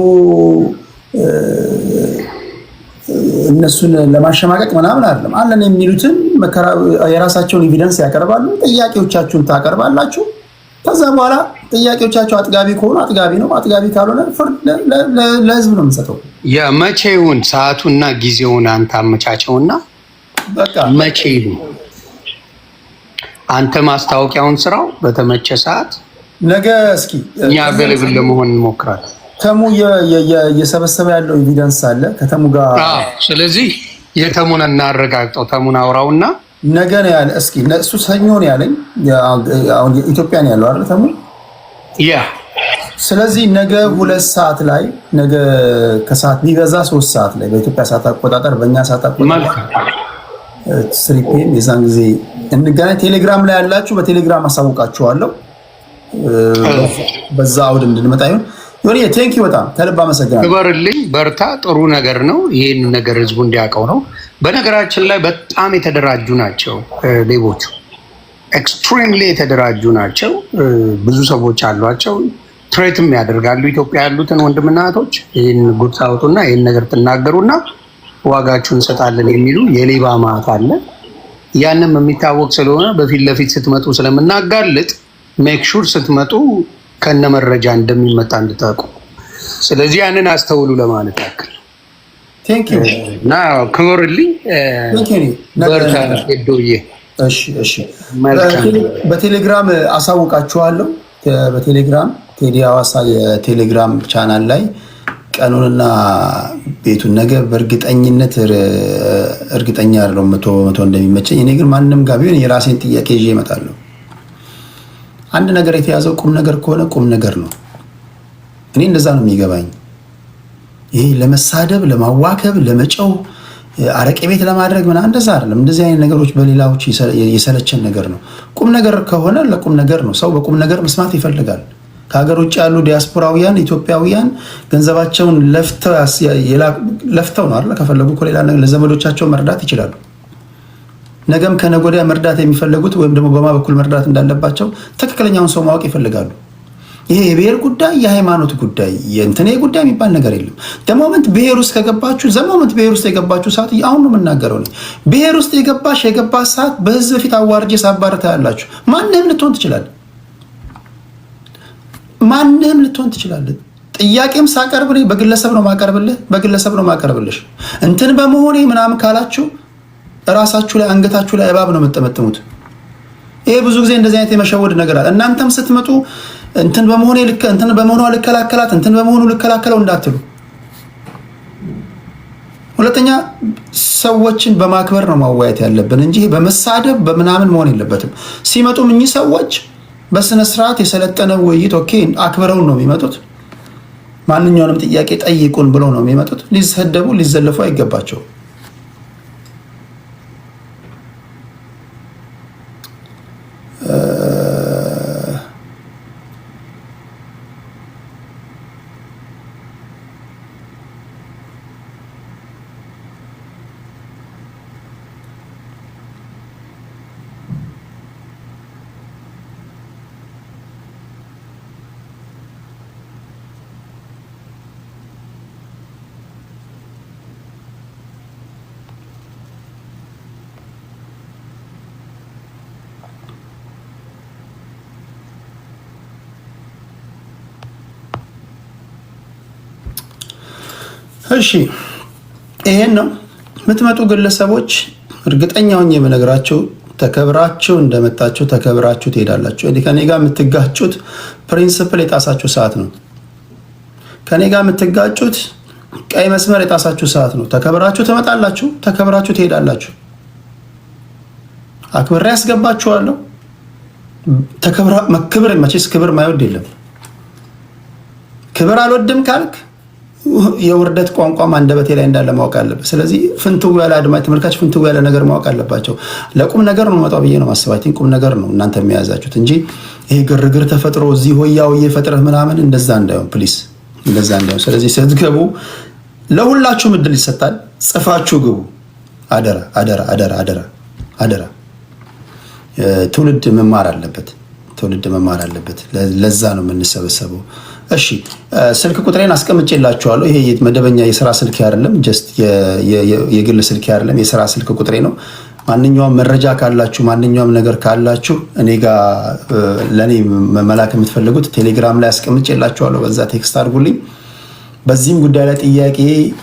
እነሱን ለማሸማቀቅ ምናምን አይደለም። አለን የሚሉትን የራሳቸውን ኤቪደንስ ያቀርባሉ። ጥያቄዎቻችሁን ታቀርባላችሁ። ከዛ በኋላ ጥያቄዎቻቸው አጥጋቢ ከሆኑ አጥጋቢ ነው፣ አጥጋቢ ካልሆነ ፍርድ ለህዝብ ነው የምንሰጠው። የመቼውን ሰዓቱና ጊዜውን አንተ አመቻቸውና በቃ መቼ ይሁን አንተ ማስታወቂያውን ስራው በተመቸ ሰዓት ነገ እስኪ እኛ አቬሌብል ለመሆን እንሞክራለን። ተሙ እየሰበሰበ ያለው ኤቪደንስ አለ ከተሙ ጋር። ስለዚህ የተሙን እናረጋግጠው። ተሙን አውራውና ነገ ነው ያለ። እስኪ እሱ ሰኞ ነው ያለኝ። አሁን ኢትዮጵያ ነው ያለው አይደል ተሙ? ያ ስለዚህ ነገ 2 ሰዓት ላይ ነገ ከሰዓት ቢበዛ 3 ሰዓት ላይ በኢትዮጵያ ሰዓት አቆጣጠር፣ በእኛ ሰዓት አቆጣጠር 3 PM የዛን ጊዜ እንገናኝ። ቴሌግራም ላይ ያላችሁ በቴሌግራም አሳውቃችኋለሁ። በዛ አውድ እንድንመጣ ይሁን። ዮኒ ቴንክ ዩ በጣም ከልብ አመሰግናለሁ። ክበርልኝ፣ በርታ። ጥሩ ነገር ነው። ይህን ነገር ህዝቡ እንዲያውቀው ነው። በነገራችን ላይ በጣም የተደራጁ ናቸው ሌቦቹ፣ ኤክስትሪምሊ የተደራጁ ናቸው። ብዙ ሰዎች አሏቸው። ትሬትም ያደርጋሉ። ኢትዮጵያ ያሉትን ወንድምና እህቶች ይህን ጉድ ታወጡና ይህን ነገር ትናገሩና ዋጋችሁን እንሰጣለን የሚሉ የሌባ ማዕት አለ። ያንም የሚታወቅ ስለሆነ በፊት ለፊት ስትመጡ ስለምናጋልጥ ሜክ ሹር ስትመጡ ከነ መረጃ እንደሚመጣ እንድታውቁ። ስለዚህ ያንን አስተውሉ ለማለት ያክል። ቴንክ ዩ እና ክብርልኝ። በርታ ዶዬ። እሺ በቴሌግራም አሳውቃችኋለሁ። በቴሌግራም ቴዲ ሐዋሳ የቴሌግራም ቻናል ላይ ቀኑንና ቤቱን ነገ በእርግጠኝነት እርግጠኛ አይደለሁም መቶ እንደሚመቸኝ። እኔ ግን ማንም ጋር ቢሆን የራሴን ጥያቄ ይዤ እመጣለሁ። አንድ ነገር የተያዘው ቁም ነገር ከሆነ ቁም ነገር ነው። እኔ እንደዛ ነው የሚገባኝ። ይሄ ለመሳደብ፣ ለማዋከብ፣ ለመጨው፣ አረቄ ቤት ለማድረግ ምናምን እንደዛ አይደለም። እንደዚህ አይነት ነገሮች በሌላዎች የሰለቸን ነገር ነው። ቁም ነገር ከሆነ ለቁም ነገር ነው። ሰው በቁም ነገር መስማት ይፈልጋል። ከሀገር ውጭ ያሉ ዲያስፖራውያን ኢትዮጵያውያን ገንዘባቸውን ለፍተው ነው አይደል? ከፈለጉ እኮ ሌላ ነገር ለዘመዶቻቸው መርዳት ይችላሉ። ነገም ከነገ ወዲያ መርዳት የሚፈልጉት ወይም ደግሞ በማ በኩል መርዳት እንዳለባቸው ትክክለኛውን ሰው ማወቅ ይፈልጋሉ። ይሄ የብሔር ጉዳይ፣ የሃይማኖት ጉዳይ፣ የእንትኔ ጉዳይ የሚባል ነገር የለም። ደሞመንት ብሔር ውስጥ ከገባችሁ ዘሞመንት ብሔር ውስጥ የገባችሁ ሰዓት አሁን ነው የምናገረው ነው። ብሔር ውስጥ የገባ ሰዓት በህዝብ ፊት አዋርጄ ሳባረታ ያላችሁ ማንንም ልትሆን ትችላለህ። ማንንም ልትሆን ትችላለህ። ጥያቄም ሳቀርብ በግለሰብ ነው ማቀርብልሽ። እንትን በመሆኔ ምናምን ካላችሁ ራሳችሁ ላይ አንገታችሁ ላይ እባብ ነው የምትጠመጥሙት። ይሄ ብዙ ጊዜ እንደዚህ አይነት የመሸወድ ነገር አለ። እናንተም ስትመጡ እንትን በመሆኑ ልከላከላት እንትን በመሆኑ ልከላከለው እንዳትሉ። ሁለተኛ ሰዎችን በማክበር ነው ማወያየት ያለብን እንጂ በመሳደብ በምናምን መሆን የለበትም። ሲመጡም እኚህ ሰዎች በስነ ስርዓት የሰለጠነ ውይይት አክብረውን ነው የሚመጡት። ማንኛውንም ጥያቄ ጠይቁን ብለው ነው የሚመጡት። ሊሰደቡ ሊዘለፉ አይገባቸው። እሺ ይሄን ነው የምትመጡ ግለሰቦች እርግጠኛውን የምነግራችሁ ተከብራችሁ እንደመጣችሁ ተከብራችሁ ትሄዳላችሁ። እኔ ከኔ ጋር የምትጋጩት ፕሪንሲፕል የጣሳችሁ ሰዓት ነው። ከኔ ጋር የምትጋጩት ቀይ መስመር የጣሳችሁ ሰዓት ነው። ተከብራችሁ ትመጣላችሁ፣ ተከብራችሁ ትሄዳላችሁ። አክብሬ ያስገባችኋለሁ። ክብር መቼስ ክብር ማይወድ የለም። ክብር አልወድም ካልክ የውርደት ቋንቋ አንደበቴ ላይ እንዳለ ማወቅ አለበት። ስለዚህ ፍንትው ያለ አድማጭ ተመልካች ፍንትው ያለ ነገር ማወቅ አለባቸው። ለቁም ነገር ነው መጣው ብዬ ነው ማስባቲን ቁም ነገር ነው እናንተ የሚያዛችሁት እንጂ ይሄ ግርግር ተፈጥሮ እዚህ ሆያው እየፈጥረህ ምናምን እንደዛ እንዳይሆን ፕሊስ፣ እንደዛ እንዳይሆን። ስለዚህ ስትገቡ ለሁላችሁም እድል ይሰጣል። ጽፋችሁ ግቡ። አደራ አደራ አደራ አደራ አደራ። ትውልድ መማር አለበት። ትውልድ መማር አለበት። ለዛ ነው የምንሰበሰበው። እሺ ስልክ ቁጥሬን አስቀምጬላችኋለሁ። ይሄ መደበኛ የስራ ስልክ አይደለም፣ ጀስት የግል ስልክ አይደለም፣ የስራ ስልክ ቁጥሬ ነው። ማንኛውም መረጃ ካላችሁ ማንኛውም ነገር ካላችሁ እኔ ጋር ለኔ መላክ የምትፈልጉት ቴሌግራም ላይ አስቀምጬላችኋለሁ። በዛ ቴክስት አድርጉልኝ። በዚህም ጉዳይ ላይ ጥያቄ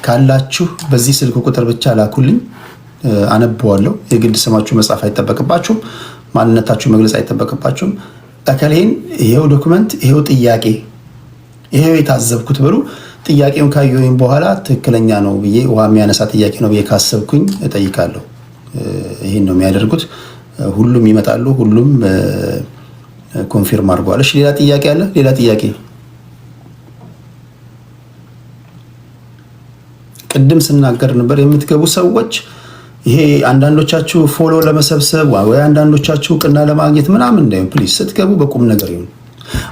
ካላችሁ በዚህ ስልክ ቁጥር ብቻ ላኩልኝ፣ አነበዋለሁ። የግድ ስማችሁ መጻፍ አይጠበቅባችሁም፣ ማንነታችሁ መግለጽ አይጠበቅባችሁም። እከሌን ይሄው ዶክመንት ይሄው ጥያቄ ይሄው የታዘብኩት ብሉ። ጥያቄውን ካየሁኝ በኋላ ትክክለኛ ነው ብዬ ውሃ የሚያነሳ ጥያቄ ነው ብዬ ካሰብኩኝ እጠይቃለሁ። ይህን ነው የሚያደርጉት። ሁሉም ይመጣሉ፣ ሁሉም ኮንፊርም አድርገዋል። እሺ ሌላ ጥያቄ አለ? ሌላ ጥያቄ ቅድም ስናገር ነበር። የምትገቡ ሰዎች ይሄ አንዳንዶቻችሁ ፎሎ ለመሰብሰብ ወይ አንዳንዶቻችሁ እውቅና ለማግኘት ምናምን እንዳይሆን ፕሊዝ፣ ስትገቡ በቁም ነገር ይሁን።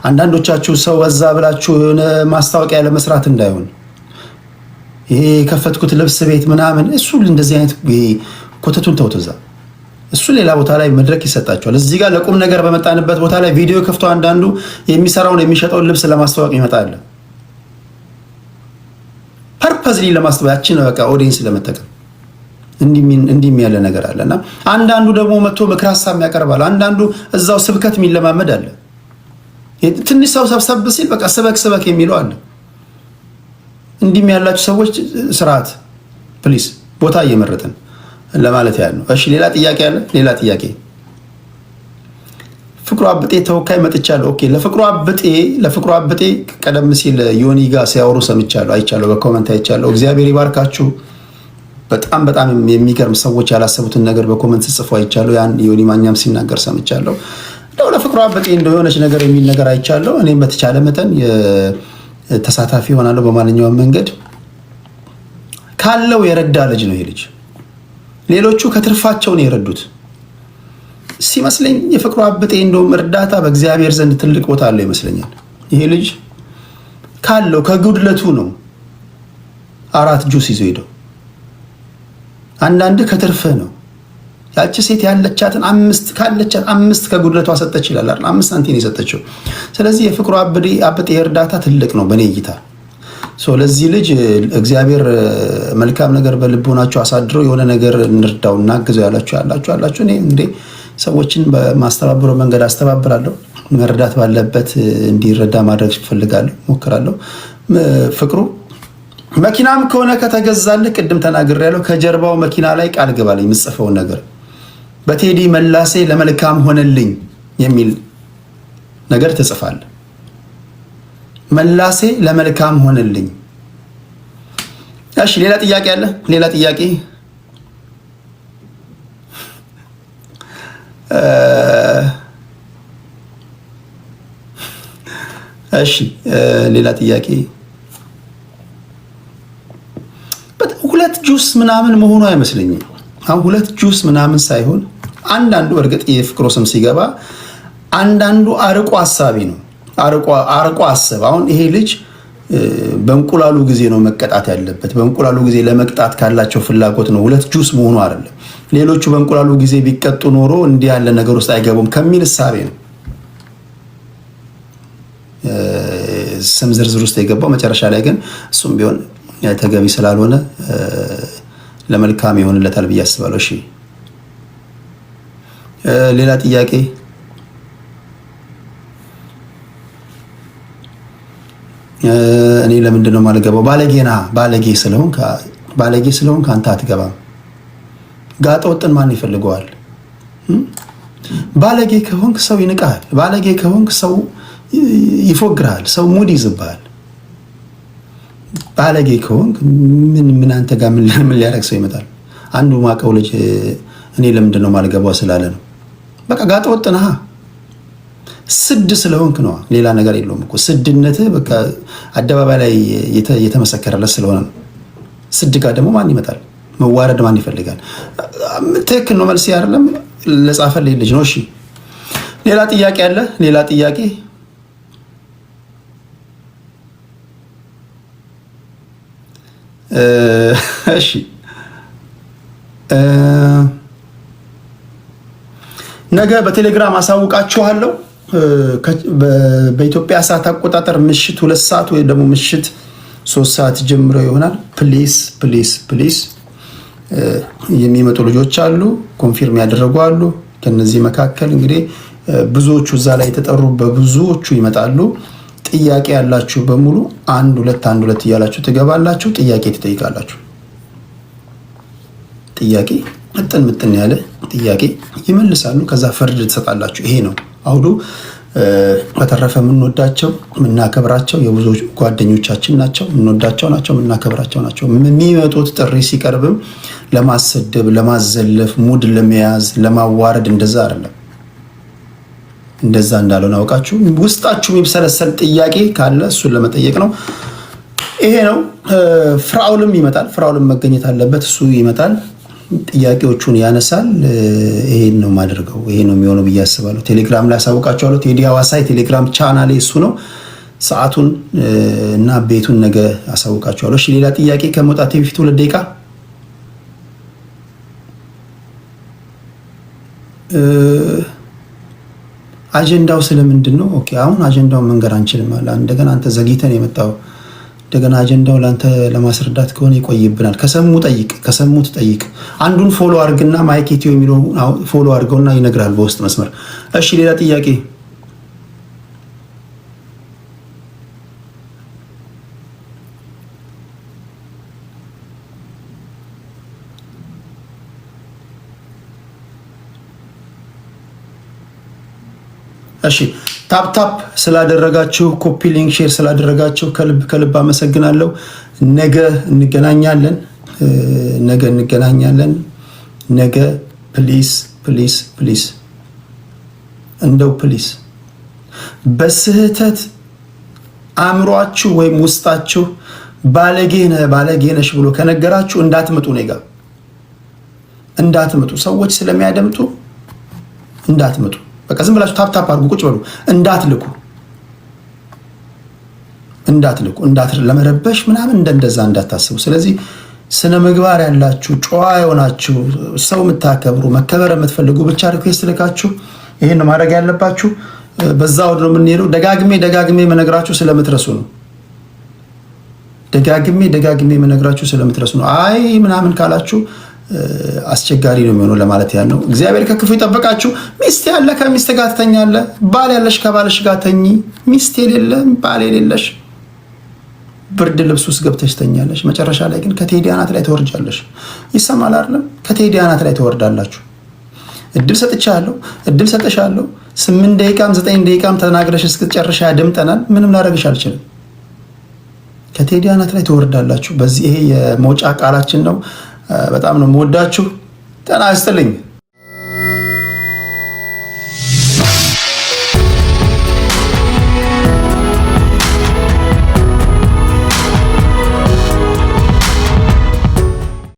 አንዳንዶቻችሁ ሰው በዛ ብላችሁ የሆነ ማስታወቂያ ለመስራት እንዳይሆን። ይሄ የከፈትኩት ልብስ ቤት ምናምን እሱ እንደዚህ አይነት ኮተቱን ተውትዛ። እሱ ሌላ ቦታ ላይ መድረክ ይሰጣቸዋል። እዚህ ጋር ለቁም ነገር በመጣንበት ቦታ ላይ ቪዲዮ ከፍቶ አንዳንዱ የሚሰራውን የሚሸጠውን ልብስ ለማስተዋወቅ ይመጣል። ፐርፐዝሊ ለማስተዋወቃችን በቃ ኦዲየንስ ለመጠቀም እንዲህ ያለ ነገር አለና አንዳንዱ ደግሞ መጥቶ ምክር ሀሳብ ያቀርባል። አንዳንዱ እዛው ስብከት የሚለማመድ አለ። ትንሽ ሰው ሰብሰብ ሲል በቃ ስበክ የሚለው አለ። እንዲህ ያላችሁ ሰዎች ስርዓት ፕሊዝ፣ ቦታ እየመረጥን ለማለት ያህል ነው። እሺ ሌላ ጥያቄ አለ? ሌላ ጥያቄ ፍቅሩ አብጤ ተወካይ መጥቻለሁ። ኦኬ ለፍቅሩ አብጤ ቀደም ሲል ዮኒ ጋር ሲያወሩ ሰምቻለሁ፣ አይቻለሁ፣ በኮመንት አይቻለሁ። እግዚአብሔር ይባርካችሁ። በጣም የሚገርም ሰዎች ያላሰቡትን ነገር በኮመንት ጽፎ አይቻለሁ። ያን ዮኒ ማኛም ሲናገር ሰምቻለሁ። እንደው ለፍቅሩ አብጤ እንደሆነች ነገር የሚል ነገር አይቻለሁ። እኔም በተቻለ መጠን ተሳታፊ ሆናለሁ በማንኛውም መንገድ። ካለው የረዳ ልጅ ነው ይሄ ልጅ። ሌሎቹ ከትርፋቸው ነው የረዱት ሲመስለኝ። የፍቅሩ አብጤ እንደውም እርዳታ በእግዚአብሔር ዘንድ ትልቅ ቦታ አለው ይመስለኛል። ይሄ ልጅ ካለው ከጉድለቱ ነው 4 ጁስ ይዞ ሄደው። አንዳንድ ከትርፍህ ነው። ያቺ ሴት ያለቻትን 5 ከጉድለቷ ሰጠች ይላል አይደል? 5 ሳንቲም የሰጠችው። ስለዚህ የፍቅሩ አብጤ እርዳታ ትልቅ ነው በኔ እይታ። ለዚህ ልጅ እግዚአብሔር መልካም ነገር በልቦናችሁ አሳድሮ የሆነ ነገር እንርዳው እናግዘው ያላችሁ እኔ እንግዲህ ሰዎችን በማስተባበረው መንገድ አስተባብራለሁ። መረዳት ባለበት እንዲረዳ ማድረግ እፈልጋለሁ፣ ሞክራለሁ። ፍቅሩ መኪናም ከሆነ ከተገዛልህ ቅድም ተናግሬያለሁ፣ ከጀርባው መኪና ላይ ቃል ግባልኝ የምጽፈውን ነገር በቴዲ መላሴ ለመልካም ሆነልኝ የሚል ነገር ትጽፋለህ። መላሴ ለመልካም ሆነልኝ። እሺ ሌላ ጥያቄ አለ? ሌላ ጥያቄ እሺ ሌላ ጥያቄ 2 ጁስ ምናምን መሆኑ አይመስለኝም። አሁን 2 ጁስ ምናምን ሳይሆን አንዳንዱ እርግጥ የፍቅሩ ስም ሲገባ አንዳንዱ አርቆ ሐሳቢ ነው። አርቆ አሰብ። አሁን ይሄ ልጅ በእንቁላሉ ጊዜ ነው መቀጣት ያለበት። በእንቁላሉ ጊዜ ለመቅጣት ካላቸው ፍላጎት ነው። 2 ጁስ መሆኑ አይደለም። ሌሎቹ በእንቁላሉ ጊዜ ቢቀጡ ኖሮ እንዲህ ያለ ነገር ውስጥ አይገቡም ከሚል እሳቤ ነው ስም ዝርዝር ውስጥ የገባው። መጨረሻ ላይ ግን እሱም ቢሆን ተገቢ ስላልሆነ ለመልካም ይሆንለታል ብዬ አስባለሁ። እሺ ሌላ ጥያቄ እኔ ለምንድን ነው የማልገባው? ባለጌ ስለሆንክ አንተ አትገባም። ጋጠ ወጥን ማን ይፈልገዋል? ባለጌ ከሆንክ ሰው ይንቃል። ባለጌ ከሆንክ ሰው ይፎግራል። ሰው ሙድ ይዝባል። ባለጌ ከሆንክ ምን አንተ ጋር ምን ሊያደርግ ሰው ይመጣል? አንዱ ማቀው ልጅ እኔ ለምንድን ነው የማልገባው ስላለ ነው። በቃ ጋጠ ወጥ ነህ። ስድ ስለሆንክ ነው። ሌላ ነገር የለውም እኮ ስድነትህ በቃ አደባባይ ላይ የተመሰከረለት ስለሆነ ነው። ስድ ጋር ደግሞ ማን ይመጣል? መዋረድ ማን ይፈልጋል? ትክክል ነው። መልስ አይደለም ለጻፈልኝ ልጅ ነው። እሺ ሌላ ጥያቄ አለ? ሌላ ጥያቄ እሺ ነገ በቴሌግራም አሳውቃችኋለሁ። በኢትዮጵያ ሰዓት አቆጣጠር ምሽት 2 ሰዓት ወይ ደግሞ ምሽት 3 ሰዓት ጀምሮ ይሆናል። ፕሊስ የሚመጡ ልጆች አሉ፣ ኮንፊርም ያደረጉ አሉ። ከነዚህ መካከል እንግዲህ ብዙዎቹ እዛ ላይ የተጠሩ በብዙዎቹ ይመጣሉ። ጥያቄ ያላችሁ በሙሉ 1 2 እያላችሁ ትገባላችሁ። ጥያቄ ትጠይቃላችሁ። ጥያቄ ምጥን ያለ ጥያቄ ይመልሳሉ። ከዛ ፍርድ ትሰጣላችሁ። ይሄ ነው አውዱ። በተረፈ የምንወዳቸው የምናከብራቸው የብዙ ጓደኞቻችን ናቸው። የምንወዳቸው ናቸው፣ የምናከብራቸው ናቸው። የሚመጡት ጥሪ ሲቀርብም ለማሰደብ፣ ለማዘለፍ፣ ሙድ ለመያዝ፣ ለማዋረድ እንደዛ አይደለም። እንደዛ እንዳልሆነ አውቃችሁ ውስጣችሁ የሚብሰለሰል ጥያቄ ካለ እሱን ለመጠየቅ ነው። ይሄ ነው። ፍራውልም ይመጣል። ፍራውልም መገኘት አለበት። እሱ ይመጣል። ጥያቄዎቹን ያነሳል። ይሄን ነው ማድረገው፣ ይሄ ነው የሚሆነው ብዬ አስባለሁ። ቴሌግራም ላይ አሳውቃቸዋለሁ። ቴዲ ሐዋሳ ቴሌግራም ቻናሌ እሱ ነው። ሰዓቱን እና ቤቱን ነገ አሳውቃቸዋለሁ። እሺ ሌላ ጥያቄ ከመውጣቴ በፊት 2 ደቂቃ አጀንዳው ስለምንድን ነው? ኦኬ አሁን አጀንዳውን መንገር አንችልም አለ። እንደገና አንተ ዘግይተን የመጣው እንደገና አጀንዳው ላንተ ለማስረዳት ከሆነ ይቆይብናል። ከሰሙት ጠይቅ። አንዱን ፎሎ አድርግና ማይክ ኢትዮ የሚለው ፎሎ አድርገውና ይነግራል በውስጥ መስመር። እሺ ሌላ ጥያቄ እሺ ታፕ ስላደረጋችሁ ኮፒ ሊንክ ሼር ስላደረጋችሁ ከልብ አመሰግናለሁ። ነገ እንገናኛለን። ነገ ፕሊስ እንደው ፕሊስ በስህተት አእምሯችሁ ወይም ውስጣችሁ ባለጌ ነሽ ብሎ ከነገራችሁ እንዳትመጡ፣ እኔ ጋር እንዳትመጡ። ሰዎች ስለሚያደምጡ እንዳትመጡ። በቃ ዝም ብላችሁ ታፕ አድርጉ፣ ቁጭ በሉ። እንዳትልኩ ለመረበሽ ምናምን እንደዛ እንዳታስቡ። ስለዚህ ስነ ምግባር ያላችሁ ጨዋ የሆናችሁ ሰው የምታከብሩ መከበር የምትፈልጉ ብቻ ሪኩዌስት ልካችሁ ይሄን ማድረግ ያለባችሁ። በዛ ወደ ነው የምንሄደው። ደጋግሜ መነግራችሁ ስለምትረሱ ነው። ደጋግሜ መነግራችሁ ስለምትረሱ ነው። አይ ምናምን ካላችሁ አስቸጋሪ ነው የሚሆነው ለማለት ያለው። እግዚአብሔር ከክፉ ይጠብቃችሁ። ሚስት ያለ ከሚስት ጋር ትተኛለህ፣ ባል ያለሽ ከባልሽ ጋር ተኚ። ሚስት የሌለ ባል የሌለሽ ብርድ ልብስ ውስጥ ገብተሽ ተኛለሽ። መጨረሻ ላይ ግን ከቴዲ አናት ላይ ተወርጃለሽ። ይሰማል አይደለም? ከቴዲ አናት ላይ ተወርዳላችሁ። እድል ሰጥቻለሁ። 8 ደቂቃም 9 ደቂቃም ተናግረሽ እስክትጨርሻ ያደምጠናል። ምንም ላደርግሽ አልችልም። ከቴዲ አናት ላይ ተወርዳላችሁ። በዚህ ይሄ የመውጫ ቃላችን ነው። በጣም ነው የምወዳችሁ። ጤና ይስጥልኝ።